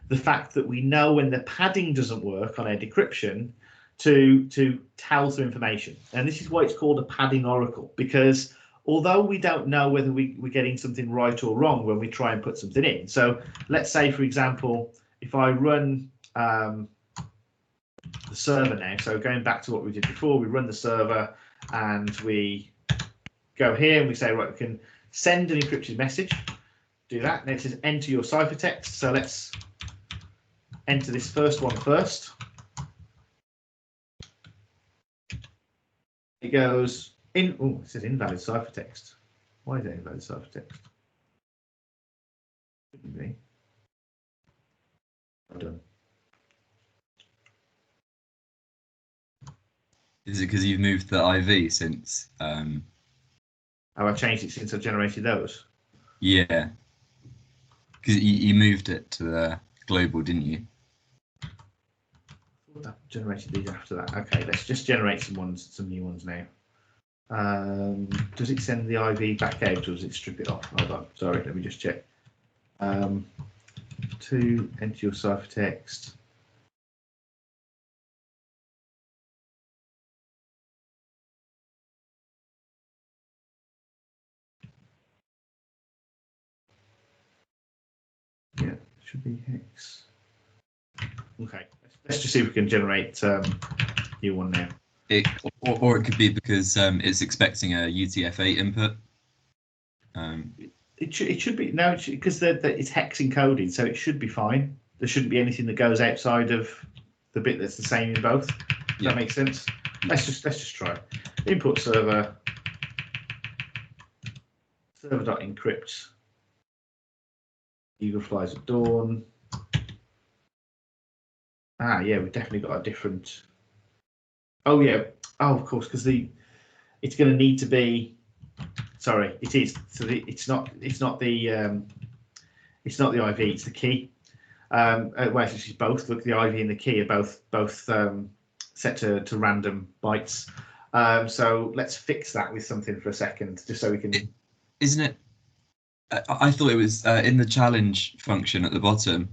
the fact that we know when the padding doesn't work on our decryption to tell some information. And this is why it's called a padding oracle, because although we don't know whether we're getting something right or wrong when we try and put something in. So let's say, for example, if I run the server now, so going back to what we did before, we run the server and we go here and we say, right, we can send an encrypted message, do that, and it says enter your ciphertext. So let's enter this first one first. It goes in, oh, it says invalid ciphertext. Why is that invalid ciphertext? Shouldn't be. Well done. Is it because you've moved the IV since? Oh, I changed it since I generated those. Yeah. Because you moved it to the global, didn't you? That generated these after that. Okay, let's just generate some new ones now. Does it send the IV back out, or does it strip it off? Hold on, sorry, let me just check. To enter your ciphertext. Yeah, should be hex. Okay, let's just see if we can generate new one now. Or it could be because it's expecting a UTF-8 input. It should be no, because it's hex encoded, so it should be fine. There shouldn't be anything that goes outside of the bit that's the same in both. Does that make sense? Let's just try. Input server server.encrypt eagle flies at dawn. Ah, yeah, we've definitely got a different. Oh yeah. Oh, of course, because it's going to need to be. Sorry, it is. So it's not the IV. It's the key. Well, actually, both. Look, the IV and the key are both set to random bytes. So let's fix that with something for a second, just so we can. Isn't it? I thought it was in the challenge function at the bottom.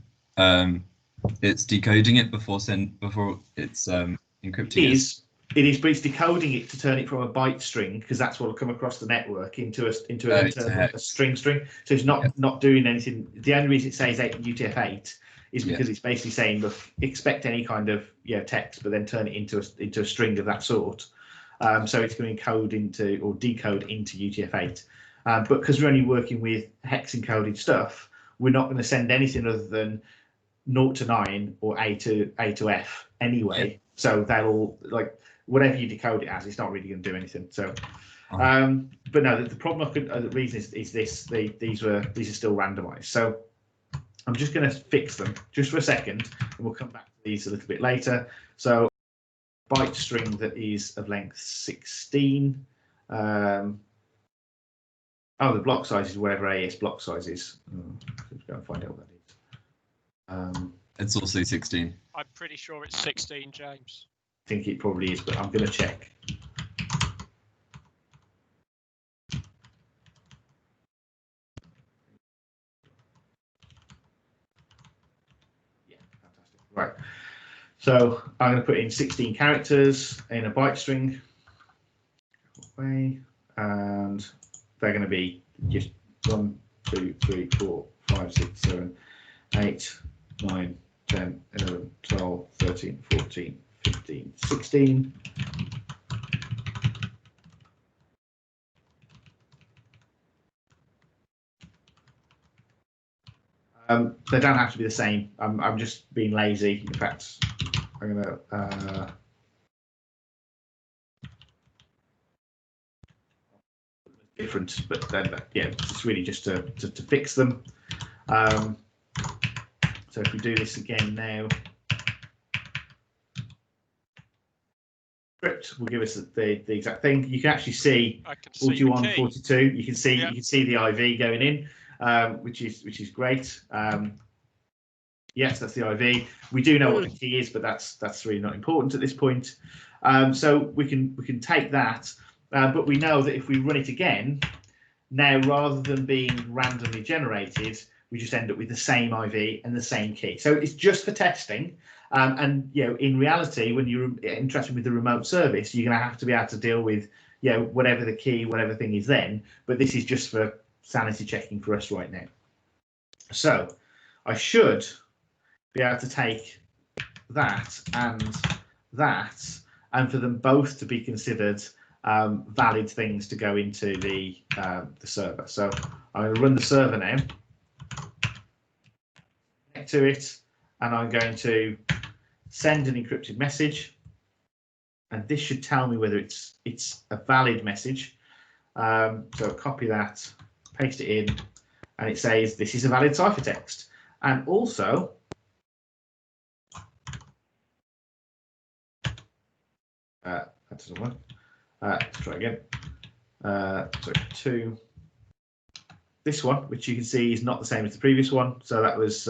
It's decoding it before it's encrypting it. It is, but it's decoding it to turn it from a byte string, because that's what will come across the network into a string. So it's not doing anything. The only reason it says UTF-8 is because it's basically saying, look, expect any kind of text, but then turn it into a string of that sort. So it's going to encode into or decode into UTF-8. But because we're only working with hex encoded stuff, we're not going to send anything other than 0 to 9 or A to F anyway. Yeah. So they'll whatever you decode it as, it's not really going to do anything. So, but no, the problem the reason is this: these are still randomized. So I'm just going to fix them just for a second, and we'll come back to these a little bit later. So byte string that is of length 16. The block size is whatever AES block size is. Let's go and find out what that is. It's also 16. I'm pretty sure it's 16, James. I think it probably is, but I'm going to check. Yeah, fantastic. Right. So I'm going to put in 16 characters in a byte string. And they're going to be just 1, 2, 3, 4, 5, 6, 7, 8, 9, 10, 11, 12, 13, 14, 15, 16. They don't have to be the same. I'm just being lazy. In fact, I'm going to different, but then it's really just to fix them. So if we do this again now, script will give us the exact thing. You can actually see 41, 42. You can see you can see the IV going in, which is great. Yes, that's the IV. We do know what the key is, but that's really not important at this point. So we can take that, but we know that if we run it again, now rather than being randomly generated, we just end up with the same IV and the same key. So it's just for testing. And in reality, when you're interested with the remote service, you're going to have to be able to deal with whatever the key, whatever thing is then. But this is just for sanity checking for us right now. So I should be able to take that, and for them both to be considered valid things to go into the server. So I'm going to run the server now, connect to it, and I'm going to send an encrypted message, and this should tell me whether it's a valid message. So copy that, paste it in, and it says this is a valid ciphertext. And also, that doesn't work. Let's try again. So 2 this one, which you can see is not the same as the previous one. So that was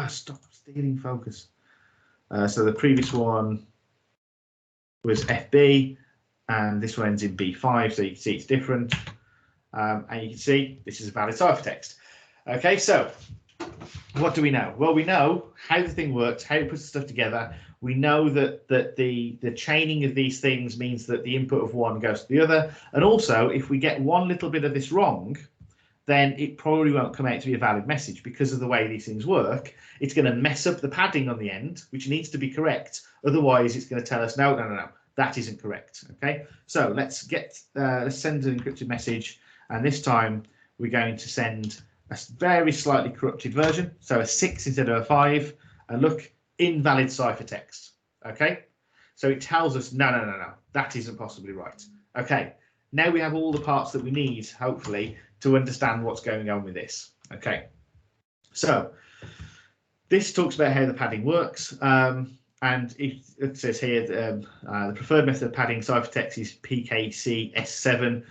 stop stealing focus. So the previous one was FB, and this one ends in B5, so you can see it's different. And you can see this is a valid ciphertext. Okay, so what do we know? Well, we know how the thing works, how it puts the stuff together. We know that the chaining of these things means that the input of one goes to the other. And also, if we get one little bit of this wrong, then it probably won't come out to be a valid message because of the way these things work. It's going to mess up the padding on the end, which needs to be correct. Otherwise, it's going to tell us, no, that isn't correct. Okay, so let's send an encrypted message. And this time we're going to send a very slightly corrupted version. So a 6 instead of a 5. And look, invalid ciphertext. Okay, so it tells us, no, that isn't possibly right. Okay, now we have all the parts that we need, hopefully, to understand what's going on with this. Okay, so this talks about how the padding works. And it says here the preferred method of padding ciphertext is PKC S7.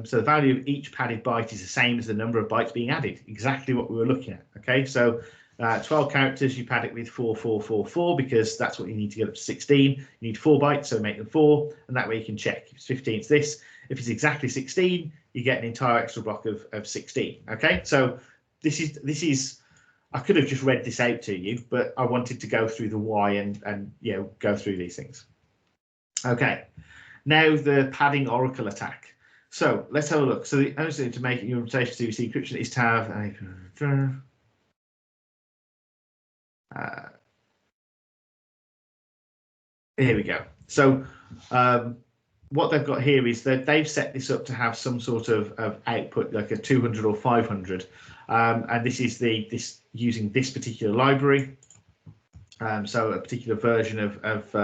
So the value of each padded byte is the same as the number of bytes being added. Exactly what we were looking at. Okay, so 12 characters, you pad it with 4444 because that's what you need to get up to 16. You need 4 bytes, so make them 4, and that way you can check. If it's 15, it's this. If it's exactly 16, you get an entire extra block of 16. Okay, so this is. I could have just read this out to you, but I wanted to go through the why and go through these things. Okay, now the padding oracle attack. So let's have a look. So the only thing to make your implementation to CVC encryption is to have here we go. So what they've got here is that they've set this up to have some sort of output, like a 200 or 500. And this is this using this particular library. So a particular version of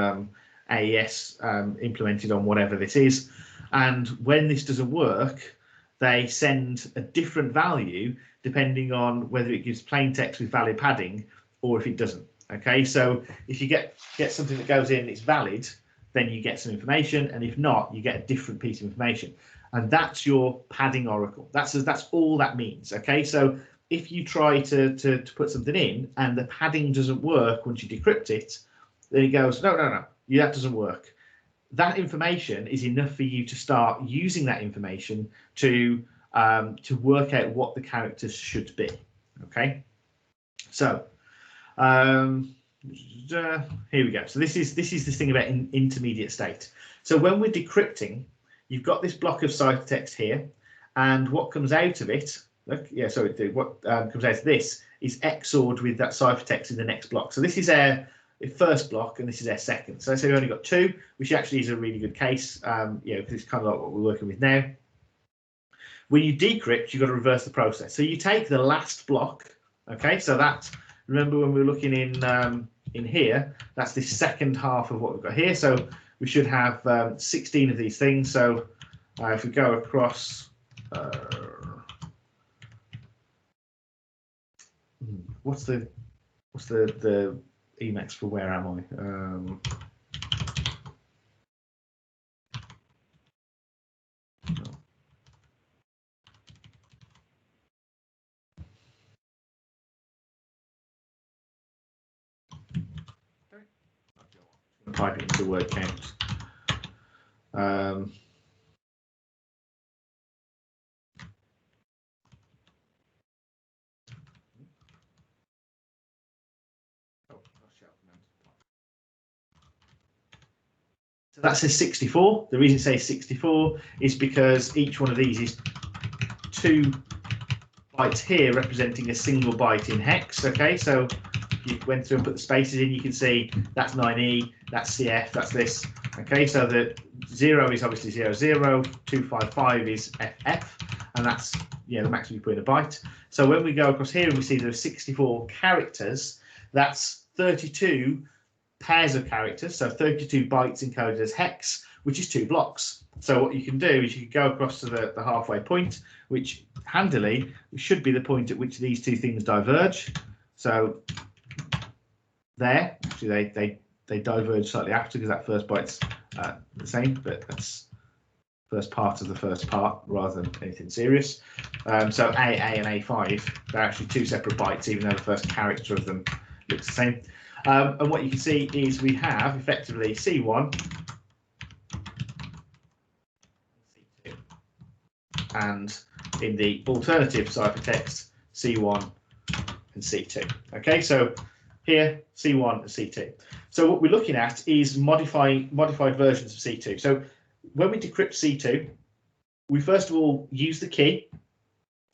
AES implemented on whatever this is. And when this doesn't work, they send a different value depending on whether it gives plain text with valid padding or if it doesn't. Okay, so if you get something that goes in, it's valid, then you get some information, and if not, you get a different piece of information. And that's your padding oracle. That's all that means. Okay, so if you try to put something in and the padding doesn't work once you decrypt it, then it goes, no, that doesn't work. That information is enough for you to start using that information to work out what the characters should be. Okay, so here we go. So this is this thing about intermediate state. So when we're decrypting, you've got this block of ciphertext here, and what comes out of it, what comes out of this is XORed with that ciphertext in the next block. So this is our first block, and this is our second. So let's say we've only got 2, which actually is a really good case, because it's kind of like what we're working with now. When you decrypt, you've got to reverse the process. So you take the last block. Okay, so that, remember when we were looking in here, that's the second half of what we've got here. So we should have 16 of these things. So if we go across, what's the Emacs for where am I? Type it into word count. So that says 64. The reason it says 64 is because each one of these is 2 bytes here representing a single byte in hex. Okay, so if you went through and put the spaces in, you can see that's 9E, that's CF, that's this. Okay, so the 0 is obviously 00, 255 is FF, and that's the maximum you put in a byte. So when we go across here and we see there are 64 characters, that's 32 pairs of characters, so 32 bytes encoded as hex, which is 2 blocks. So what you can do is you can go across to the halfway point, which handily should be the point at which these 2 things diverge. So there, actually they diverge slightly after because that first byte's the same, but that's first part of the first part rather than anything serious. So A and A5, they're actually two separate bytes, even though the first character of them looks the same. And what you can see is we have effectively C1, C2, and in the alternative ciphertext, C1 and C2. Okay, so here C1 and C2. So what we're looking at is modified versions of C2. So when we decrypt C2, we first of all use the key,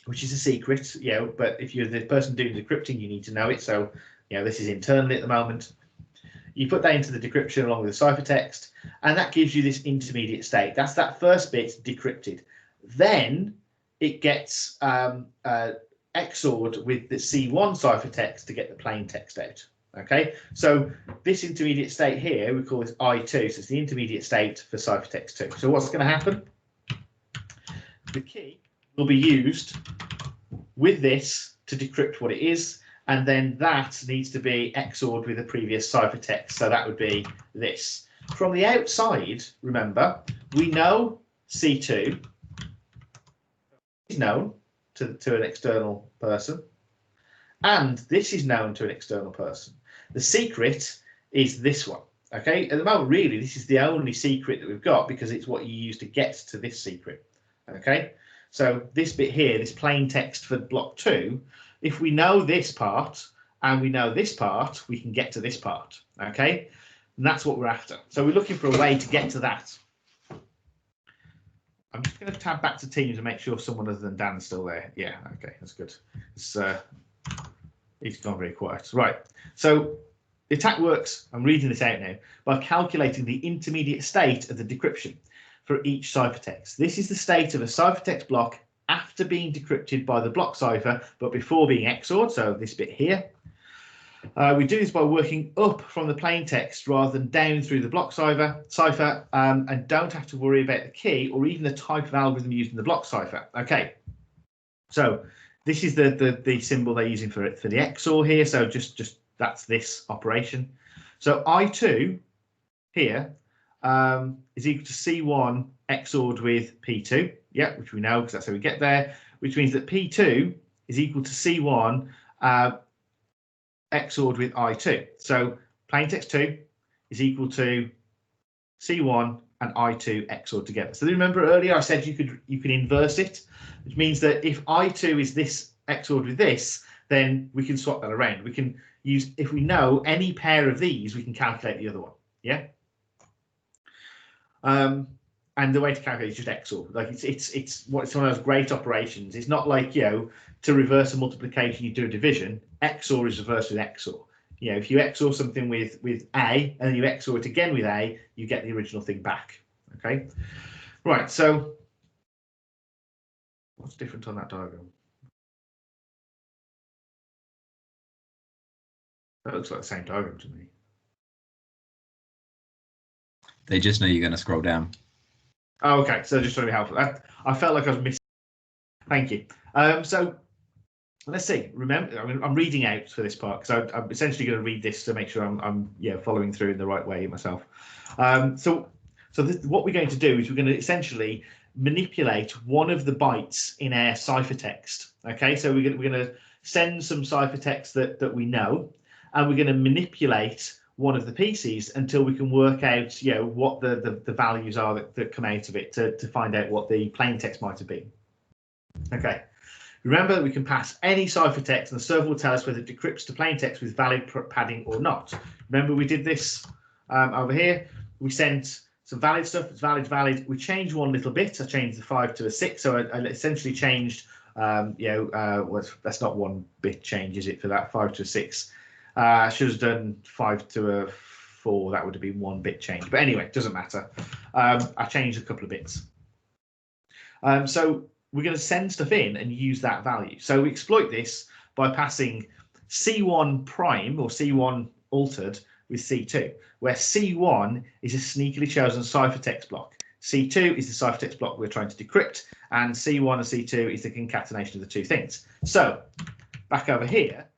which is a secret, but if you're the person doing the decrypting, you need to know it. So, this is internally at the moment. You put that into the decryption along with the ciphertext, and that gives you this intermediate state. That's that first bit decrypted. Then it gets XORed with the C1 ciphertext to get the plain text out. Okay, so this intermediate state here, we call this I2, so it's the intermediate state for ciphertext 2. So what's going to happen? The key will be used with this to decrypt what it is, and then that needs to be XORed with the previous ciphertext. So that would be this. From the outside, remember, we know C2 is known to an external person, and this is known to an external person. The secret is this one. Okay, at the moment, really, this is the only secret that we've got because it's what you use to get to this secret. Okay, so this bit here, this plain text for block 2, if we know this part and we know this part, we can get to this part. Okay, and that's what we're after. So we're looking for a way to get to that. I'm just going to tab back to Teams and make sure someone other than Dan's still there. Yeah, okay, that's good. He's gone very quiet. Right, so the attack works, I'm reading this out now, by calculating the intermediate state of the decryption for each ciphertext. This is the state of a ciphertext block after being decrypted by the block cipher, but before being XORed, so this bit here. We do this by working up from the plain text rather than down through the block cipher, and don't have to worry about the key or even the type of algorithm used in the block cipher. Okay, so this is the symbol they're using for the XOR here. So just that's this operation. So I2 here is equal to C1 XORed with P2. Yeah, which we know because that's how we get there. Which means that P2 is equal to C1 XORed with I2. So plaintext 2 is equal to C1 and I2 XORed together. So remember earlier I said you can inverse it, which means that if I2 is this XORed with this, then we can swap that around. We can use, if we know any pair of these, we can calculate the other one. Yeah. And the way to calculate is just XOR. Like it's one of those great operations. It's not like, to reverse a multiplication, you do a division. XOR is reversed with XOR. If you XOR something with A and then you XOR it again with A, you get the original thing back. Okay. Right. So what's different on that diagram? That looks like the same diagram to me. They just know you're going to scroll down. Oh, okay. So just trying to be helpful. I felt like I was missing. Thank you. So let's see. Remember, I'm reading out for this part because I'm essentially going to read this to make sure I'm following through in the right way myself. So what we're going to do is we're going to essentially manipulate one of the bytes in our ciphertext. Okay, so we're going to send some ciphertext that we know, and we're going to manipulate one of the pieces until we can work out what the values are that come out of it to find out what the plain text might have been. Okay. Remember that we can pass any ciphertext and the server will tell us whether it decrypts to plain text with valid padding or not. Remember we did this over here. We sent some valid stuff. It's valid. We changed one little bit. I changed the 5 to a 6. So I essentially changed, well, that's not one bit change, is it, for that 5 to a 6? I should have done 5 to a 4. That would have been one bit change. But anyway, it doesn't matter. I changed a couple of bits. So we're going to send stuff in and use that value. So we exploit this by passing C1 prime or C1 altered with C2, where C1 is a sneakily chosen ciphertext block. C2 is the ciphertext block we're trying to decrypt, and C1 and C2 is the concatenation of the two things. So back over here,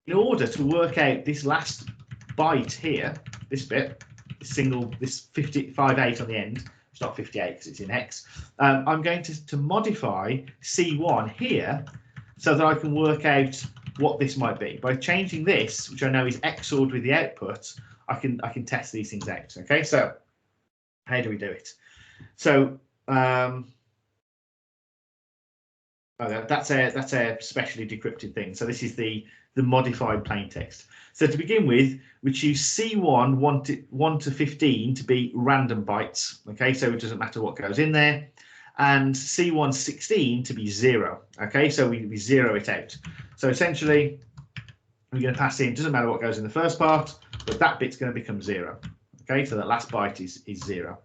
in order to work out this last byte here, this bit, this 58 on the end, It's not 58 because it's in hex. I'm going to modify C1 here so that I can work out what this might be. By changing this, which I know is XORed with the output, I can test these things out. Okay, so how do we do it? So that's a specially decrypted thing. So this is the modified plain text. So to begin with, we choose C1 1 to 15 to be random bytes. Okay, so it doesn't matter what goes in there, and C1 16 to be 0. Okay, so we zero it out. So essentially, we're going to pass in, doesn't matter what goes in the first part, but that bit's going to become 0. Okay, so that last byte is 0.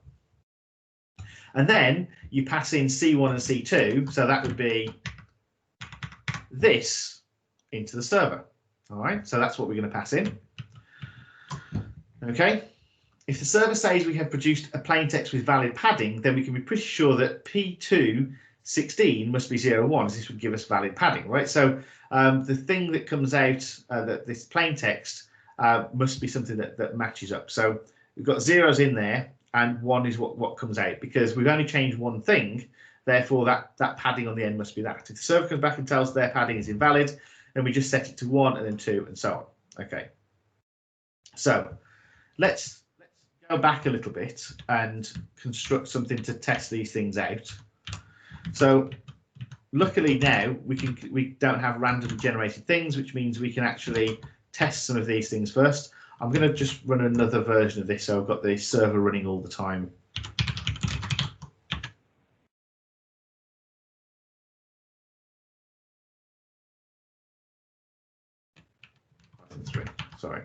And then you pass in C1 and C2, so that would be this into the server. All right, so that's what we're going to pass in. Okay, if the server says we have produced a plain text with valid padding, then we can be pretty sure that P216 must be 01. This would give us valid padding, right? So the thing that comes out, that this plain text must be something that matches up. So we've got zeros in there, and 1 is what comes out, because we've only changed one thing. Therefore, that padding on the end must be that. If the server comes back and tells their padding is invalid, then we just set it to 1 and then 2 and so on. Okay. So let's go back a little bit and construct something to test these things out. So luckily now we don't have randomly generated things, which means we can actually test some of these things first. I'm going to just run another version of this, so I've got the server running all the time. Sorry.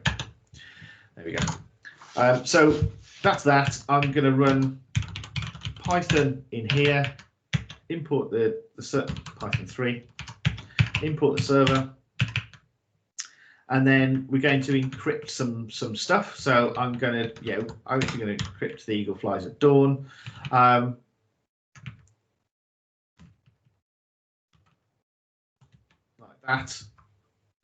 There we go. So that's that. I'm going to run Python in here, import the Python 3, import the server, and then we're going to encrypt some stuff. So I'm going to, I'm actually going to encrypt the eagle flies at dawn. Like that.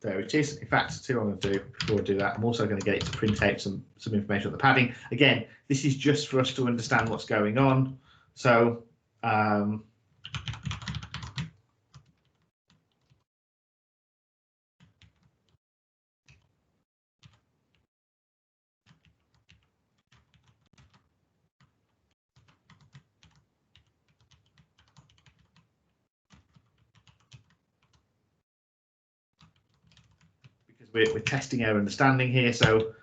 There it is. In fact, see what I'm going to do before I do that. I'm also going to get it to print out some information on the padding. Again, this is just for us to understand what's going on. So because we're testing our understanding here. So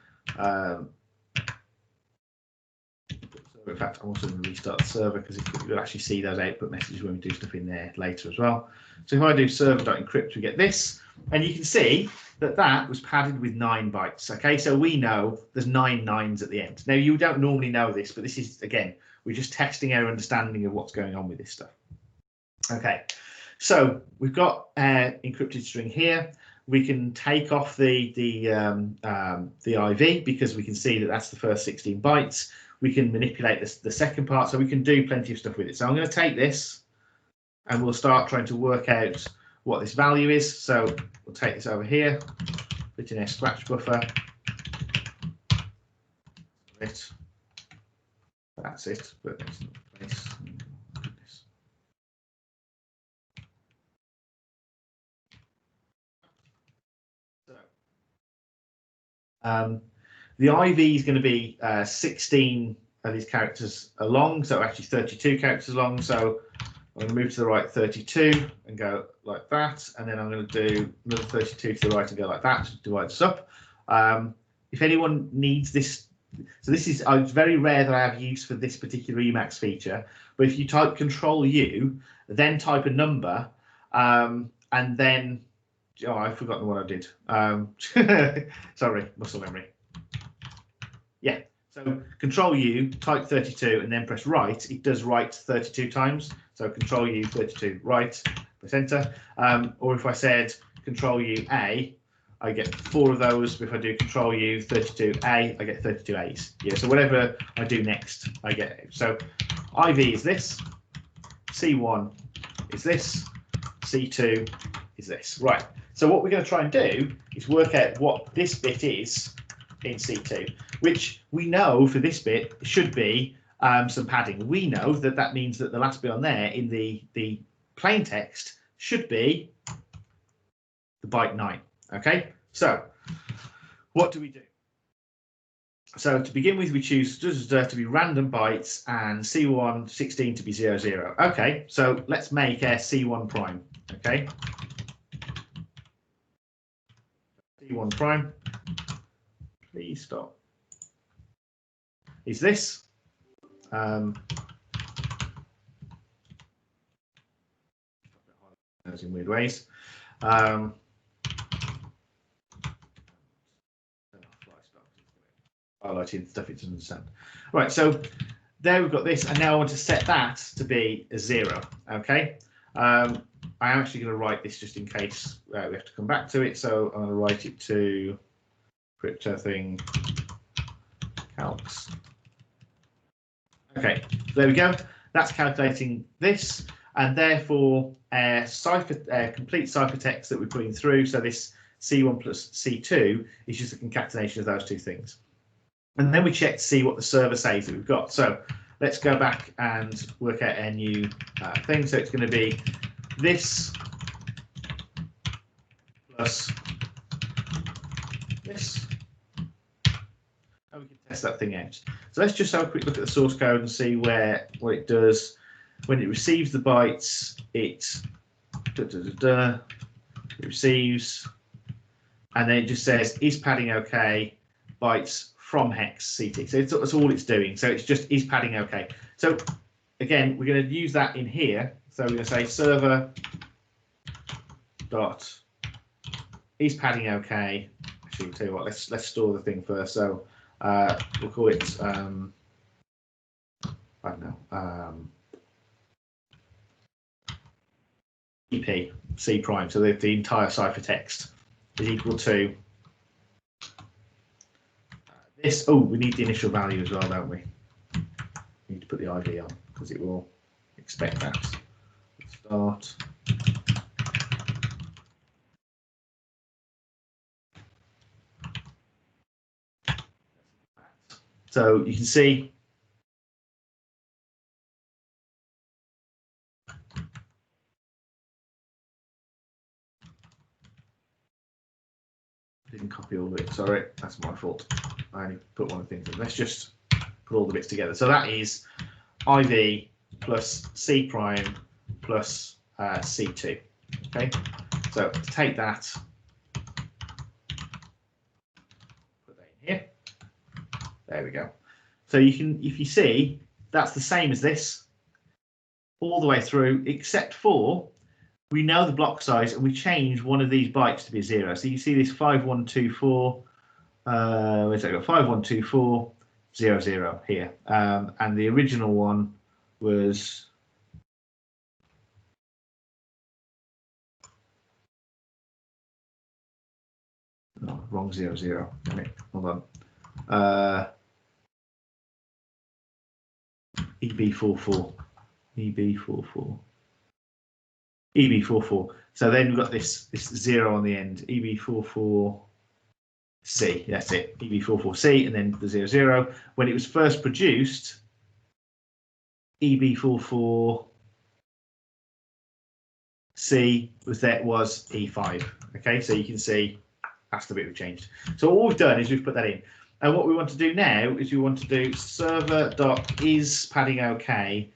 in fact, I'm also going to restart the server because you'll actually see those output messages when we do stuff in there later as well. So if I do server.encrypt, we get this, and you can see that was padded with 9 bytes. Okay, so we know there's 9 nines at the end. Now you don't normally know this, but this is, again, we're just testing our understanding of what's going on with this stuff. Okay, so we've got our encrypted string here. We can take off the IV because we can see that that's the first 16 bytes. We can manipulate the second part, so we can do plenty of stuff with it. So I'm going to take this and we'll start trying to work out what this value is. So we'll take this over here, put in a scratch buffer. That's it, but it's not the place. The IV is going to be 16 of these characters long, so actually 32 characters long. So I'm going to move to the right 32 and go like that, and then I'm going to do another 32 to the right and go like that to divide this up. If anyone needs this, so this is it's very rare that I have use for this particular Emacs feature, but if you type Control-U, then type a number, and then I've forgotten what I did. Sorry, muscle memory. Yeah, so Control-U, type 32, and then press right. It does write 32 times. So Control-U, 32, right, press enter. Or if I said Control-U-A, I get 4 of those. If I do Control-U, 32A, I get 32 A's. Yeah, so whatever I do next, I get. So IV is this, C1 is this, C2 is this. Right. So what we're going to try and do is work out what this bit is in C2, which we know for this bit should be some padding. We know that that means that the last bit on there in the plain text should be the byte 9. Okay, so what do we do? So to begin with, we choose to be random bytes and C1 16 to be 0, 0. Okay, so let's make a C1 prime. Okay, C1 prime. Please stop. Is this? In weird ways. Highlighting stuff it doesn't understand. Right, so there we've got this, and now I want to set that to be a 0. Okay, I'm actually going to write this just in case we have to come back to it. So I'm going to write it to crypto thing calcs. Okay, there we go. That's calculating this, and therefore complete ciphertext that we're putting through. So this C1 plus C2 is just a concatenation of those two things. And then we check to see what the server says that we've got. So let's go back and work out a new thing. So it's going to be this plus this. And we can test that thing out. So let's just have a quick look at the source code and see what it does. When it receives the bytes, it receives, and then it just says, is padding okay, bytes from hex CT. So that's all it's doing. So it's just, is padding okay. So again, we're going to use that in here. So we're going to say server dot is padding okay. Actually, we'll tell you what, let's store the thing first. So we'll call it I don't know, EP C prime. So the entire ciphertext is equal to this. Oh, we need the initial value as well, don't we? We need to put the ID on because it will expect that. Start. So you can see I didn't copy all of it. Sorry, that's my fault. I only put one of the things in. Let's just put all the bits together. So that is IV plus C prime plus C2. Okay, so to take that, put that in here. There we go. So you can, if you see, that's the same as this all the way through, except for we know the block size and we change one of these bytes to be 0. So you see this 5124, where's that got 5124 00 here, and the original one was wrong 00. Hold on. EB44. EB44. So then we've got this 0 on the end. EB44C. That's it. EB44C, and then the 00. When it was first produced, EB44C was E5. Okay, so you can see that's the bit we've changed. So all we've done is we've put that in. And what we want to do now is we want to do server.is padding okay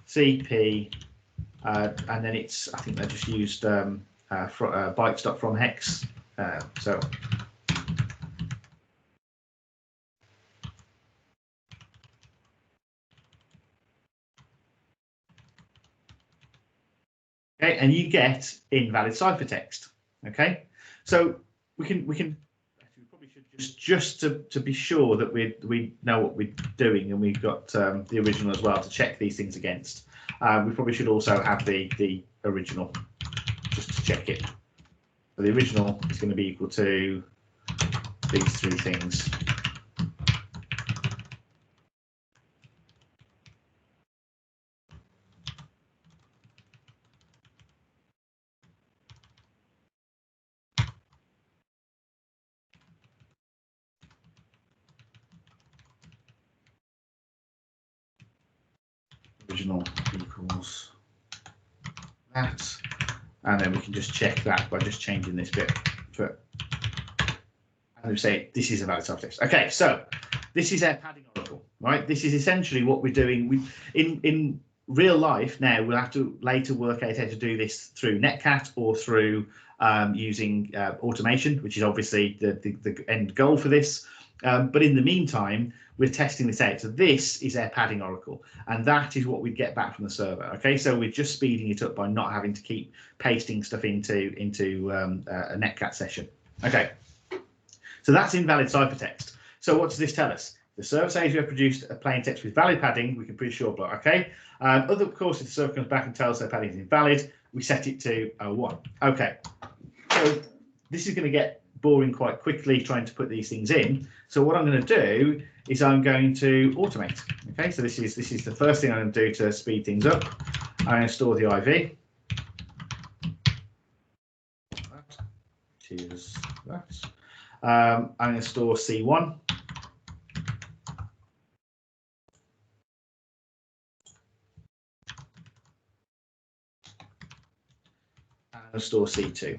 CP, and then it's, I think they just used bytes.from hex. So okay, and you get invalid ciphertext. Okay, so we probably should just to be sure that we know what we're doing, and we've got the original as well to check these things against. We probably should also have the original just to check it. So the original is going to be equal to these three things. original equals that, and then we can just check that by just changing this bit to it. And we say this is a valid ciphertext. Okay, so this is our padding oracle, right? This is essentially what we're doing. In real life now, we'll have to later work out how to do this through Netcat or through using automation, which is obviously the end goal for this. But in the meantime, we're testing this out. So this is our padding oracle, and that is what we get back from the server. Okay, so we're just speeding it up by not having to keep pasting stuff into a Netcat session. Okay, so that's invalid ciphertext. So what does this tell us? The server says we have produced a plain text with valid padding. We can produce short block. Okay. Of course, if the server comes back and tells us their padding is invalid, we set it to 01. Okay. So this is going to get boring quite quickly trying to put these things in. So what I'm going to do is I'm going to automate. Okay. So this is the first thing I'm going to do to speed things up. I'm going to store the IV. Which is that. I'm going to store C1. And store C2.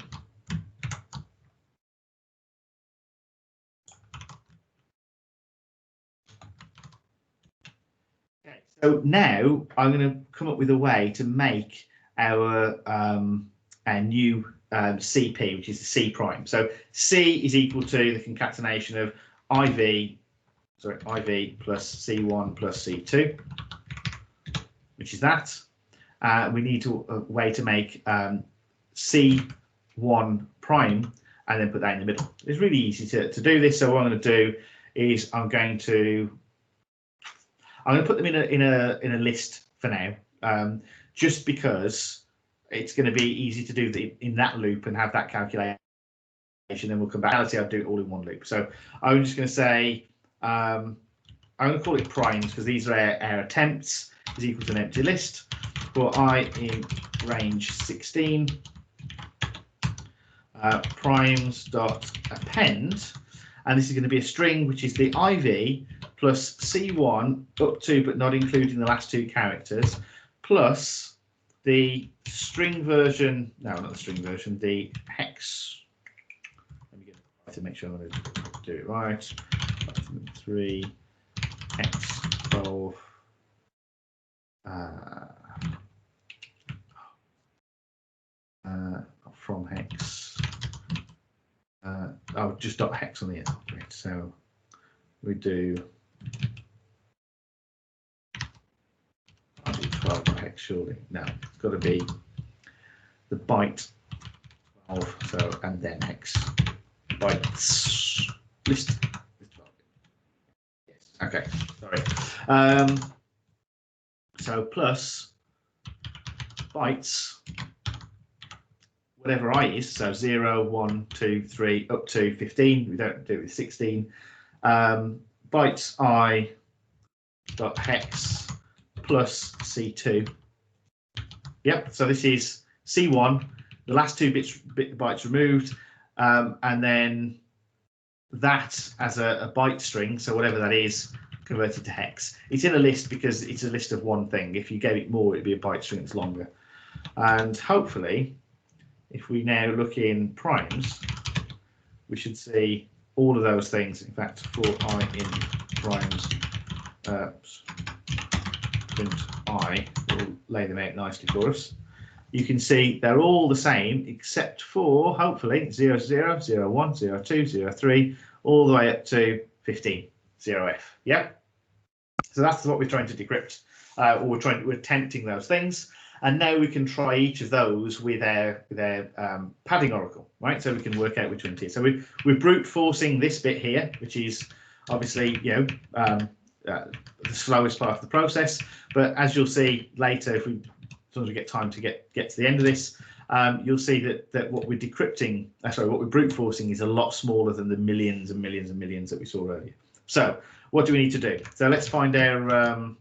Okay, so now I'm going to come up with a way to make our new CP, which is the C prime. So C is equal to the concatenation of IV plus C1 plus C2, which is that. We need a way to make C1 prime and then put that in the middle. It's really easy to do this. So what I'm going to do is I'm going to put them in a list for now, just because it's going to be easy to do in that loop and have that calculation. Then we'll come back. I'll do it all in one loop. So I'm just going to say I'm going to call it primes because these are our attempts is equal to an empty list for I in range 16. Primes dot append, and this is going to be a string which is the IV plus C1 up to but not including the last two characters plus the string version, no, not the string version, the hex. Let me get it to make sure I'm going to do it right. 3 hex 12. From hex. Just dot hex on the end. So we do. I'll do 12 dot hex surely. No, it's got to be the byte 12. So and then hex bytes list. Yes. Okay. Sorry. So plus bytes. Whatever I is, so 0, 1, 2, 3, up to 15. We don't do it with 16. Bytes I dot hex plus C2. Yep. So this is C1. The last two bytes removed, and then that as a byte string. So whatever that is, converted to hex. It's in a list because it's a list of one thing. If you gave it more, it'd be a byte string that's longer. And hopefully, if we now look in primes, we should see all of those things. In fact, for I in primes, print I will lay them out nicely for us. You can see they're all the same except for, hopefully, 0, 0, 0, 1, 0, 2, 0, 3, all the way up to 15, 0F. Yeah. So that's what we're trying to decrypt, or we're attempting those things. And now we can try each of those with our padding oracle, right? So we can work out which one it is. So we're brute forcing this bit here, which is obviously the slowest part of the process. But as you'll see later, as soon as we get time to get to the end of this, you'll see that what we're decrypting, what we're brute forcing is a lot smaller than the millions and millions and millions that we saw earlier. So what do we need to do? So let's find our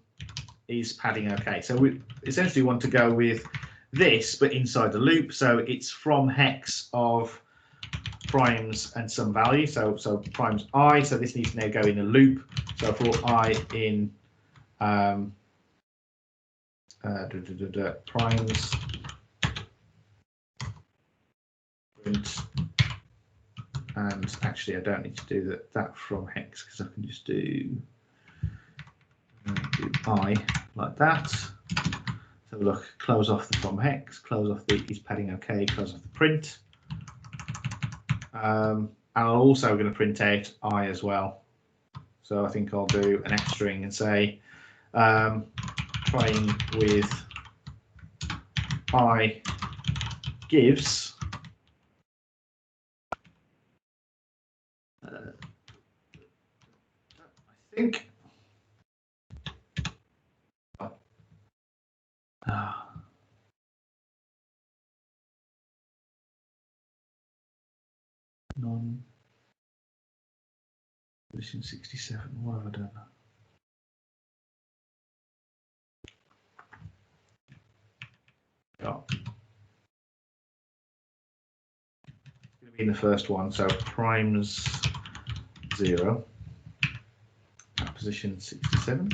is padding okay. So we essentially want to go with this, but inside the loop. So it's from hex of primes and some value. So primes I. So this needs to now go in a loop. So for I in primes print, and actually I don't need to do that from hex because I can just do I like that. So look, close off the from hex, close off the is padding OK, close off the print. And I'm also going to print out I as well. So I think I'll do an F string and say trying with I gives I think non position 67. What have I done? Yeah. It's going to be in the first one, so primes 0 at position 67.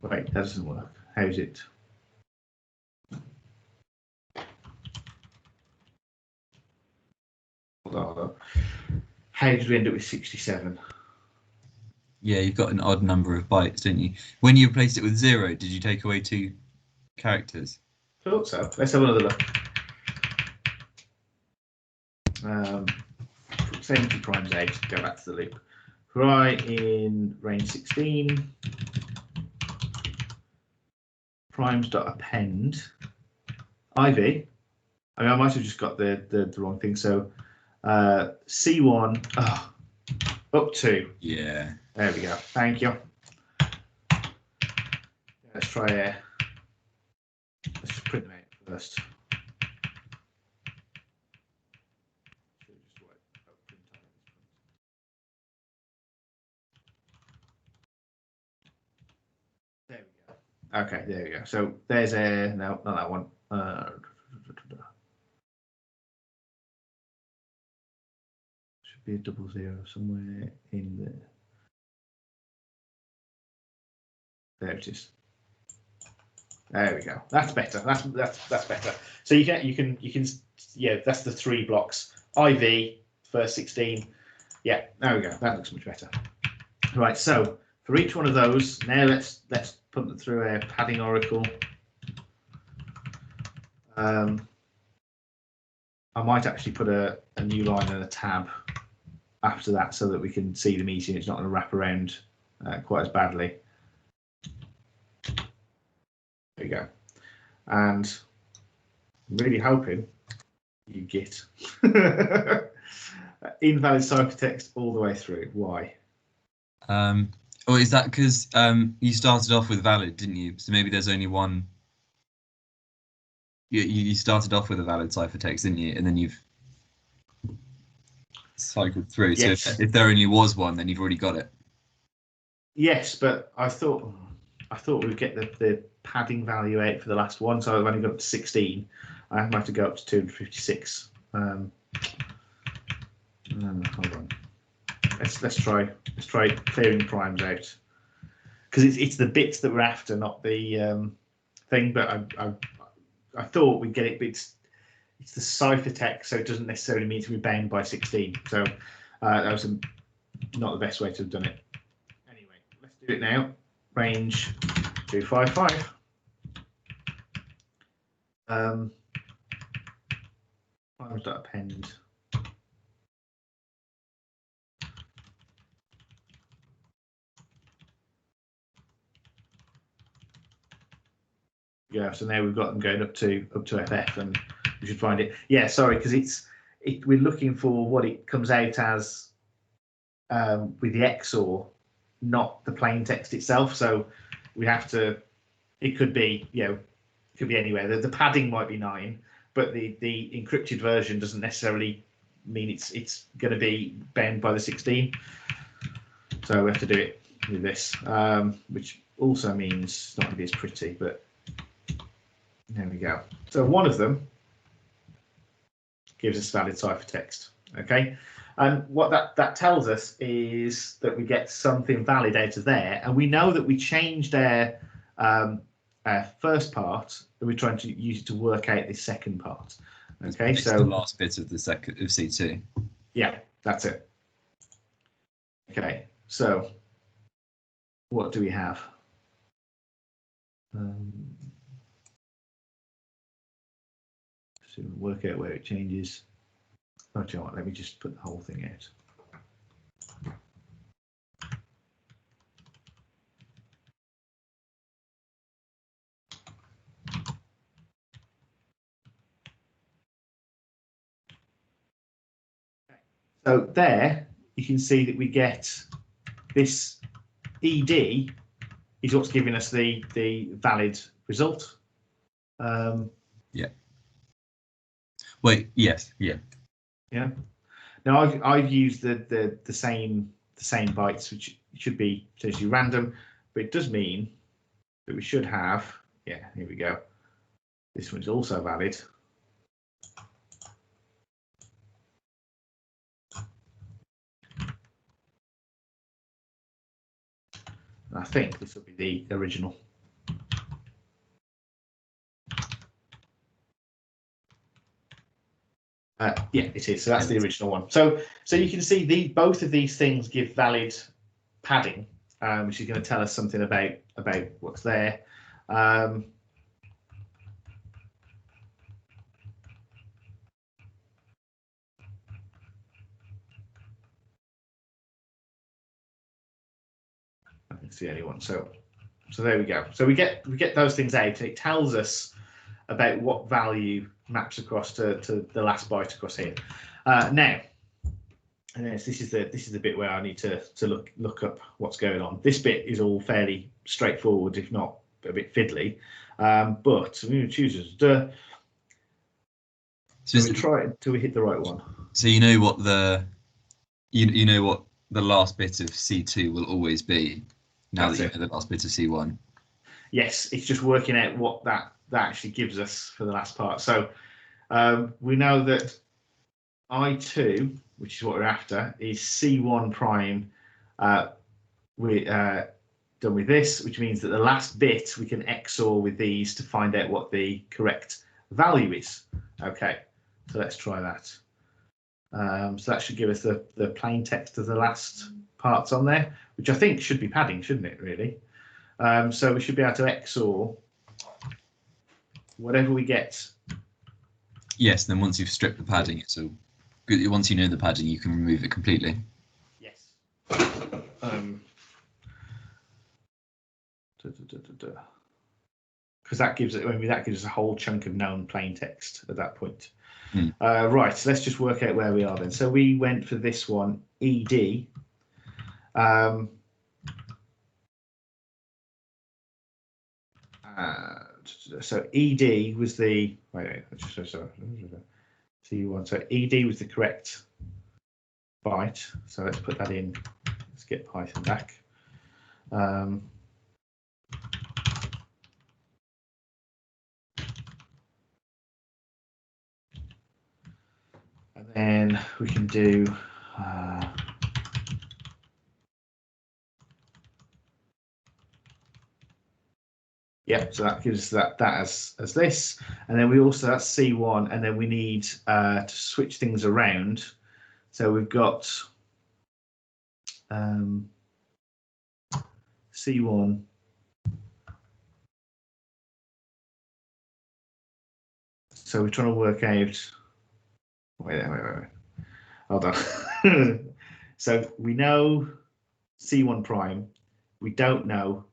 Wait, that doesn't work. How's it? Hold on. How did we end up with 67? Yeah, you've got an odd number of bytes, don't you? When you replaced it with 0, did you take away 2 characters? Thought so. Let's have another look. 70 primes 8. Go back to the loop. For I in range 16. Primes.append IV. I mean, I might have just got the wrong thing. So C1 up to. Yeah. There we go. Thank you. Let's try let's just print them out first. There we go. Okay, there we go. So there's no, not that one. Should be a 00 somewhere in there. There it is. There we go. That's better. That's better. So you can yeah, that's the 3 blocks. IV first 16. Yeah, there we go. That looks much better. Right. So for each one of those, now let's put them through a padding oracle. I might actually put a new line and a tab after that so that we can see them easy and it's not going to wrap around quite as badly. There you go. And I'm really hoping you get invalid ciphertext all the way through. Why? Or is that because you started off with valid, didn't you? So maybe there's only one. You started off with a valid ciphertext, didn't you? And then you've cycled through. Yes. So if there only was one, then you've already got it. Yes, but I thought we'd get the padding value out for the last one, so I've only got up to 16. I have to go up to 256. Hold on. Let's try clearing primes out because it's the bits that we're after, not the thing. But I thought we'd get it. But it's the ciphertext, so it doesn't necessarily mean to be bound by 16. So that was not the best way to have done it. Anyway, let's do it now. Range 255. Primes.append. Yeah, so now we've got them going up to FF, and we should find it. Yeah, sorry, because we're looking for what it comes out as with the XOR, not the plain text itself. So we have to. It could be it could be anywhere. The padding might be 9, but the encrypted version doesn't necessarily mean it's going to be bound by the 16. So we have to do it with this, which also means it's not going to be as pretty, but. There we go. So one of them gives us valid ciphertext. Okay, and what that tells us is that we get something valid out of there, and we know that we changed our first part, and we're trying to use it to work out this second part. Okay, it's so the last bit of the second of C2. yeah, that's it. Okay, so what do we have? So work out where it changes. Oh, do you know what? Let me just put the whole thing out. So there you can see that we get this ED is what's giving us the valid result. Yeah. Wait. Yes. Yeah. Yeah. Now I've used the same bytes, which should be potentially random, but it does mean that we should have. Yeah. Here we go. This one's also valid. And I think this will be the original. Yeah, it is. So that's the original one. So you can see both of these things give valid padding, which is going to tell us something about what's there. I can see anyone. So there we go. So we get those things out. It tells us about what value maps across to the last byte across here. Now, and this is the bit where I need to look up what's going on. This bit is all fairly straightforward, if not a bit fiddly. But we choose so we try it till we hit the right one. So you know what the you know what the last bit of C2 will always be. Now that you know the last bit of C1. Yes, it's just working out what that actually gives us for the last part. So we know that I2, which is what we're after, is C1 prime. We're done with this, which means that the last bit we can XOR with these to find out what the correct value is. Okay, so let's try that. So that should give us the plain text of the last parts on there, which I think should be padding, shouldn't it, really? So we should be able to XOR whatever we get. Yes, then once you've stripped the padding, it's all good. Once you know the padding, you can remove it completely. Yes. Because that gives it. I mean, that gives us a whole chunk of known plain text at that point. Right. So let's just work out where we are then. So we went for this one, ED. So ED was the C1. So ED was the correct byte. So let's put that in. Let's get Python back. And then we can do yeah, so that gives us that as this, and then we also that's C1, and then we need to switch things around. So we've got C1. So we're trying to work out. Wait. Hold on. So we know C1 prime. We don't know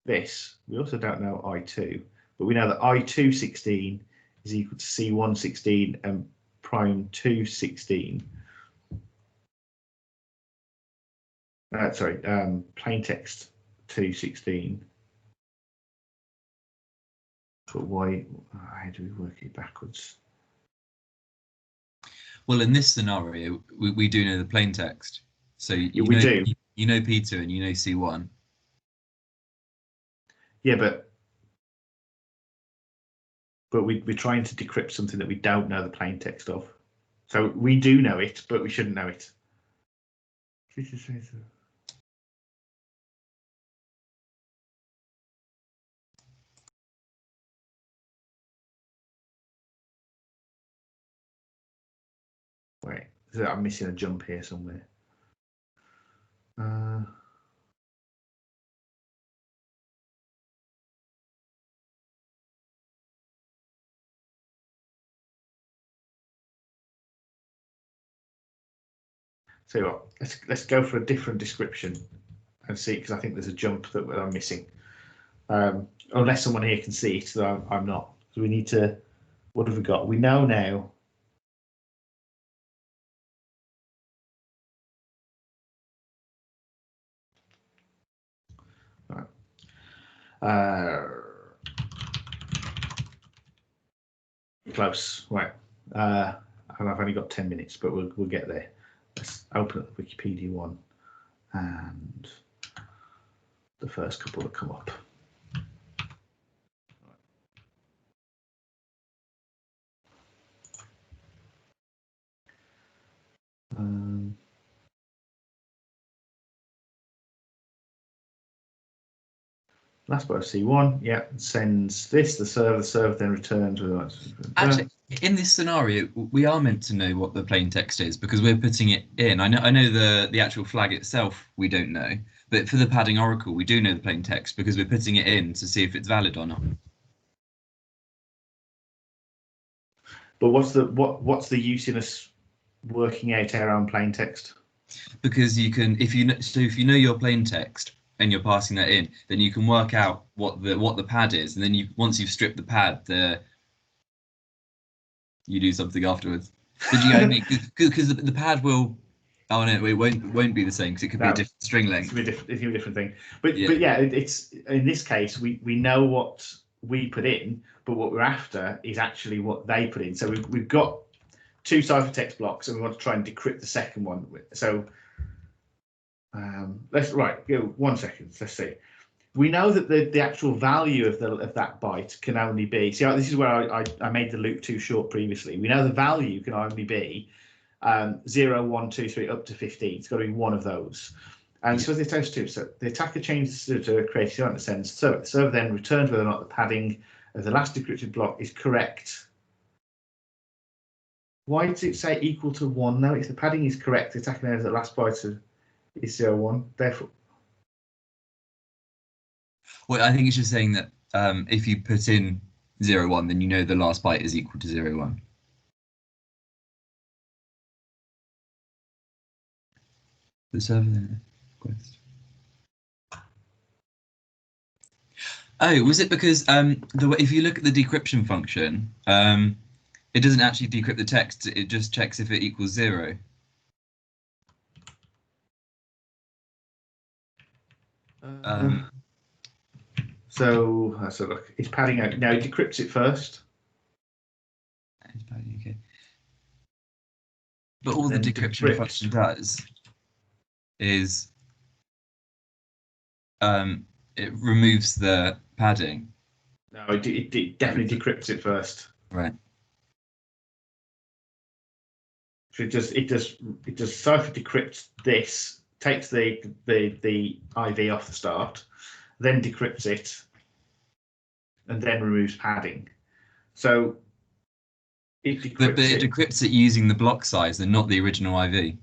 this. We also don't know I2, but we know that I216 is equal to C116 and prime 216. Sorry, plain text 216. But why? How do we work it backwards? Well, in this scenario, we do know the plain text. So you know P2 and you know C1. Yeah, but we're trying to decrypt something that we don't know the plain text of. So we do know it, but we shouldn't know it. I'm missing a jump here somewhere. So what? Let's go for a different description and see, because I think there's a jump that I'm missing. Unless someone here can see it, so I'm not. So we need to. What have we got? We know now. Right. Close. Right. And I've only got 10 minutes, but we'll get there. Let's open up the Wikipedia one, and the first couple that come up. Last byte of C1, yeah, sends this, the server then returns with. Actually, in this scenario, we are meant to know what the plain text is because we're putting it in. I know the actual flag itself we don't know, but for the padding oracle, we do know the plain text because we're putting it in to see if it's valid or not. But what's the use in us working out our own plain text? Because you can, if you know your plain text and you're passing that in, then you can work out what the pad is, and then once you've stripped the pad, you do something afterwards. But you know what I mean? Because the pad will. Oh no, it won't be the same because it could be a different string length. It's a different thing. But yeah, it's in this case we know what we put in, but what we're after is actually what they put in. So we've got two ciphertext blocks, and we want to try and decrypt the second one. So let's go 1 second. Let's see. We know that the actual value of that byte can only be. See, this is where I made the loop too short previously. We know the value can only be 0, 1, 2, 3 up to 15. It's got to be one of those. And so the attacker two. So the attacker changes to create a sends. So the server then returns whether or not the padding of the last decrypted block is correct. Why does it say equal to 1? No, if the padding is correct, the attacker knows that the last byte is 0, 1. Therefore. Well, I think it's just saying that if you put in 0, 1, then you know the last byte is equal to 0, 1. The server then request. Oh, was it because if you look at the decryption function, it doesn't actually decrypt the text, it just checks if it equals 0. So look, it's padding out. Now it decrypts it first. It's padding, okay. But all the decryption function does is it removes the padding. No, it definitely decrypts it first. Right. So it does cipher decrypts this, takes the IV off the start, then decrypts it, and then removes padding. So it decrypts but it decrypts it using the block size and not the original IV.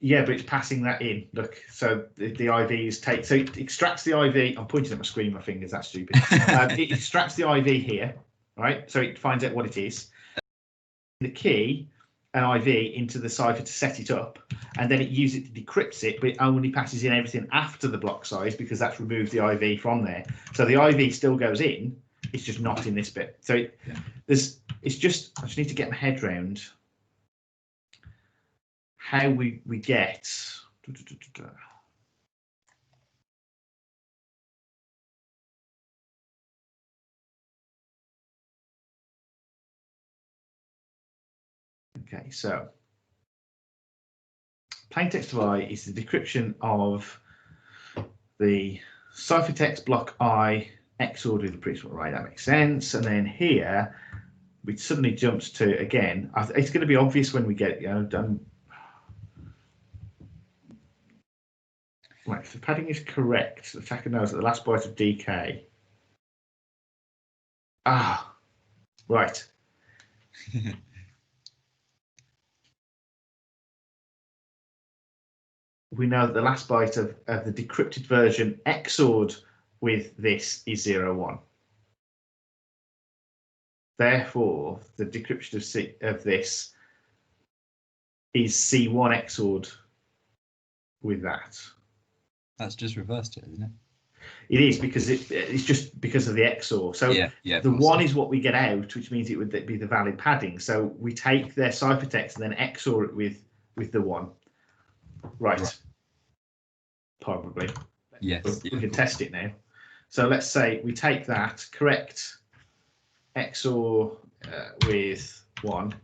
Yeah, but it's passing that in. Look, so the IV is so it extracts the IV. I'm pointing at my screen, my fingers. That's stupid. It extracts the IV here, right? So it finds out what it is. The key and IV into the cipher to set it up, and then it uses it to decrypts it, but it only passes in everything after the block size because that's removed the IV from there. So the IV still goes in, it's just not in this bit. So I just need to get my head around how we get. Okay, so plaintext of I is the decryption of the ciphertext block I XORed with the previous one. Right, that makes sense. And then here, it suddenly jumps to, again, it's going to be obvious when we get, done. Right, if the padding is correct, the attacker knows that the last byte of DK. Right. we know that the last byte of the decrypted version XORed with this is 0, 1. Therefore, the decryption of this is C1 XORed with that. That's just reversed it, isn't it? It is, because it's just because of the XOR. So yeah, the 1 is what we get out, which means it would be the valid padding. So we take their ciphertext and then XOR it with the 1. Right. Probably. Yes. We can test it now. So let's say we take that, correct XOR with 1.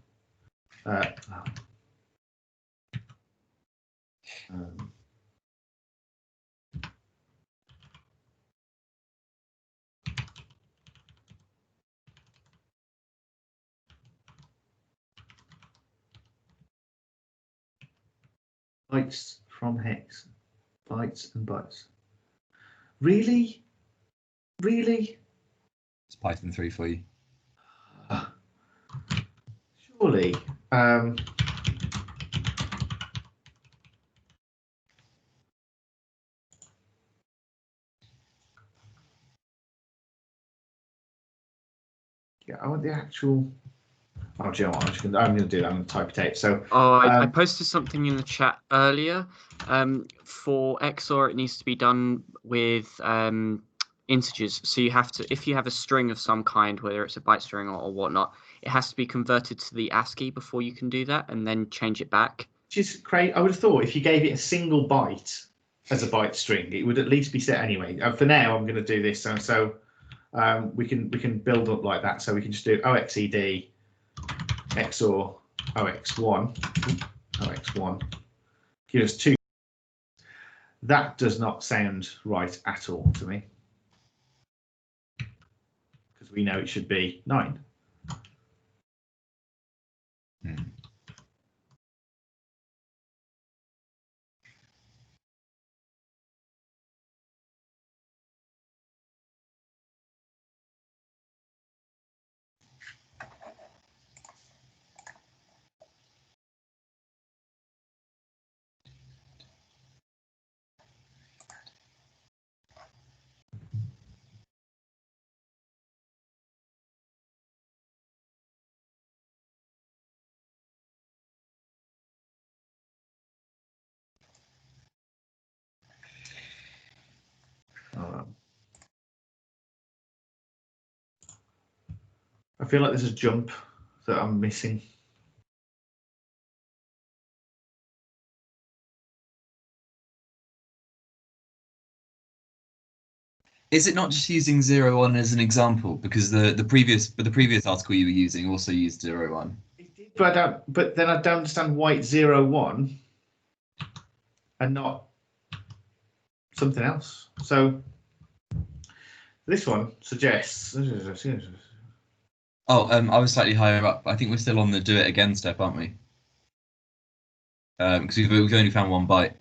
Bytes from hex, bytes and bytes. Really? Really? It's Python 3 for you. Surely. Yeah, I want the actual. Oh, do you know what? I'm going to do that. I'm going to type it out. So, I posted something in the chat earlier. For XOR, it needs to be done with integers. So you have to, if you have a string of some kind, whether it's a byte string or whatnot, it has to be converted to the ASCII before you can do that, and then change it back. Which is great. I would have thought if you gave it a single byte as a byte string, it would at least be set anyway. For now, I'm going to do this. So we can build up like that. So we can just do OXED XOR OX1 give us 2. That does not sound right at all to me, because we know it should be 9. I feel like there's a jump that I'm missing. Is it not just using 0, 1 as an example? Because the previous article you were using also used 0, 1. But then I don't understand why it's 0, 1 and not something else. So this one suggests. Oh, I was slightly higher up. I think we're still on the do it again step, aren't we? Because we've only found 1 byte.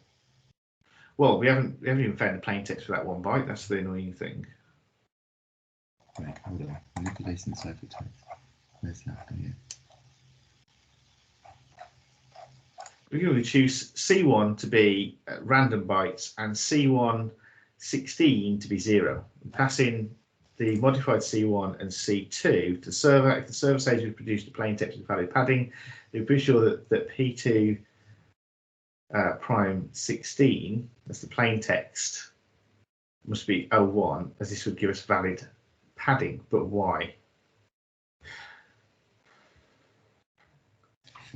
Well, we haven't even found the plain text for that 1 byte. That's the annoying thing. Right, hold on. Manipulation ciphertext. Where's that here? We're going to choose C1 to be random bytes and C1 16 to be 0. And pass in the modified C1 and C2 to the server. If the server says we've produced a plain text with valid padding, we're pretty sure that P2 prime 16, that's the plain text, must be 01, as this would give us valid padding. But why?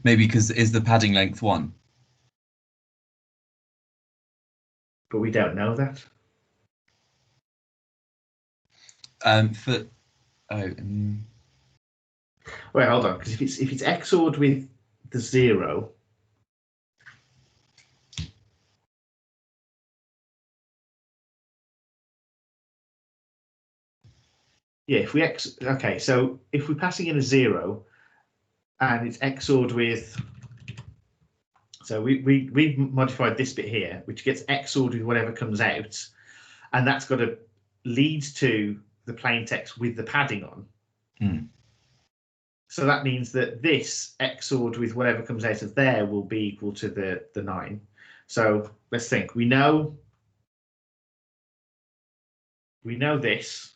Maybe because is the padding length 1? But we don't know that. Wait, hold on, because if it's XORed with the 0, yeah, if we okay, so if we're passing in a 0 and it's XORed with, so we've modified this bit here, which gets XORed with whatever comes out, and that's got to lead to the plain text with the padding on. So that means that this XORed with whatever comes out of there will be equal to the 9. So let's think. We know this,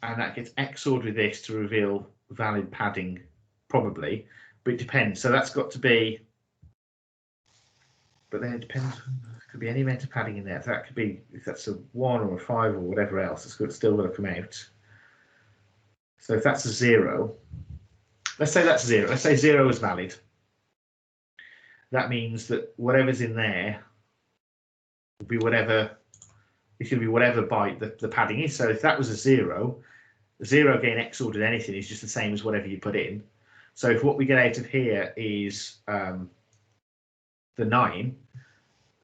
and that gets XORed with this to reveal valid padding, probably, but it depends. So that's got to be, but then it depends. It could be any amount of padding in there. So that could be, if that's a 1 or a 5 or whatever else, it's still going to come out. So if that's a 0, let's say that's 0. Let's say 0 is valid. That means that whatever's in there will be whatever. It's going to be whatever byte the padding is. So if that was a 0, 0 getting XORed with anything is just the same as whatever you put in. So if what we get out of here is the 9,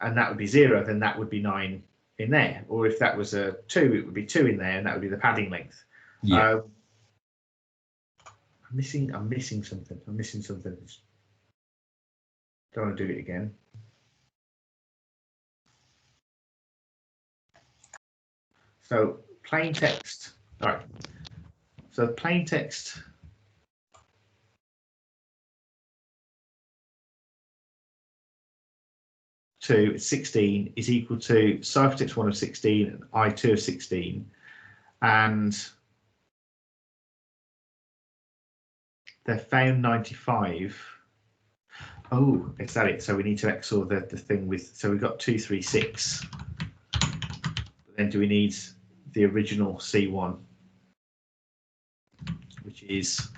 and that would be 0, then that would be 9 in there. Or if that was a 2, it would be 2 in there, and that would be the padding length. Yeah. I'm missing something. Don't want to do it again. So plain text. All right. So plain text. To 16 is equal to ciphertext 1 of 16 and I2 of 16, and they're found 95. Oh, is that it? So we need to XOR the thing with. So we've got 236. But then do we need the original C1, which is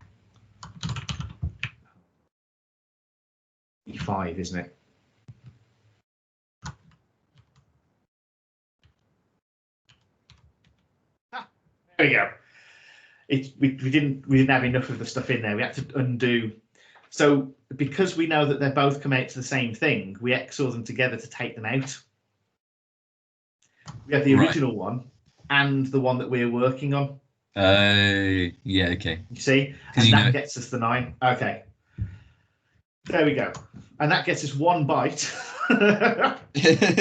E5, isn't it? There we go. We didn't have enough of the stuff in there. We had to undo. So because we know that they both come out to the same thing, we XOR them together to take them out. We have the original one and the one that we're working on. Yeah, okay. You see? And that gets us the 9. Okay. There we go. And that gets us 1 byte.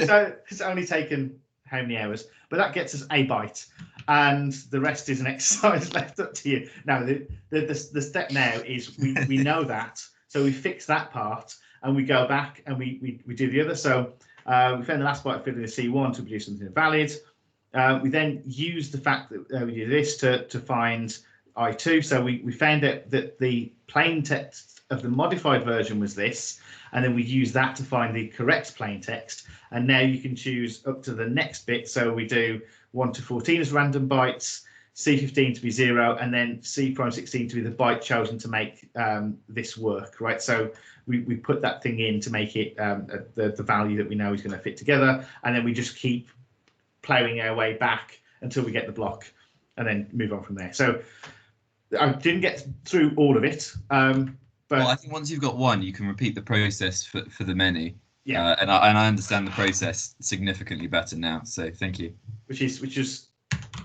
So it's only taken how many hours? But that gets us a byte. And the rest is an exercise left up to you. Now, the step now is we know that. So we fix that part and we go back and we do the other. So we found the last byte filled in a C1 to produce something valid. We then use the fact that we do this to find I2. So we found out that the plain text of the modified version was this, and then we use that to find the correct plain text. And now you can choose up to the next bit. So we do 1 to 14 as random bytes, C15 to be 0, and then C prime 16 to be the byte chosen to make this work, right? So we put that thing in to make it the value that we know is going to fit together, and then we just keep ploughing our way back until we get the block, and then move on from there. So I didn't get through all of it, but well, I think once you've got one, you can repeat the process for the many. Yeah, and I understand the process significantly better now. So thank you. Which is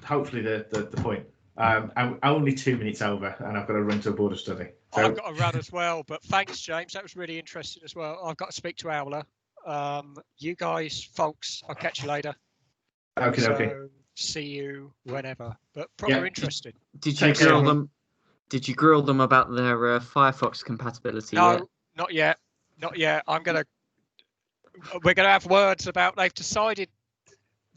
hopefully the point. I'm only 2 minutes over, and I've got to run to a board of study. So, I've got to run as well, but thanks, James. That was really interesting as well. I've got to speak to Owler. You guys, folks, I'll catch you later. Okay. So, see you whenever. But probably interesting. Did you grill them? Did you grill them about their Firefox compatibility? No, yet? not yet. We're gonna have words about. They've decided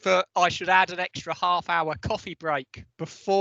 that I should add an extra half-hour coffee break before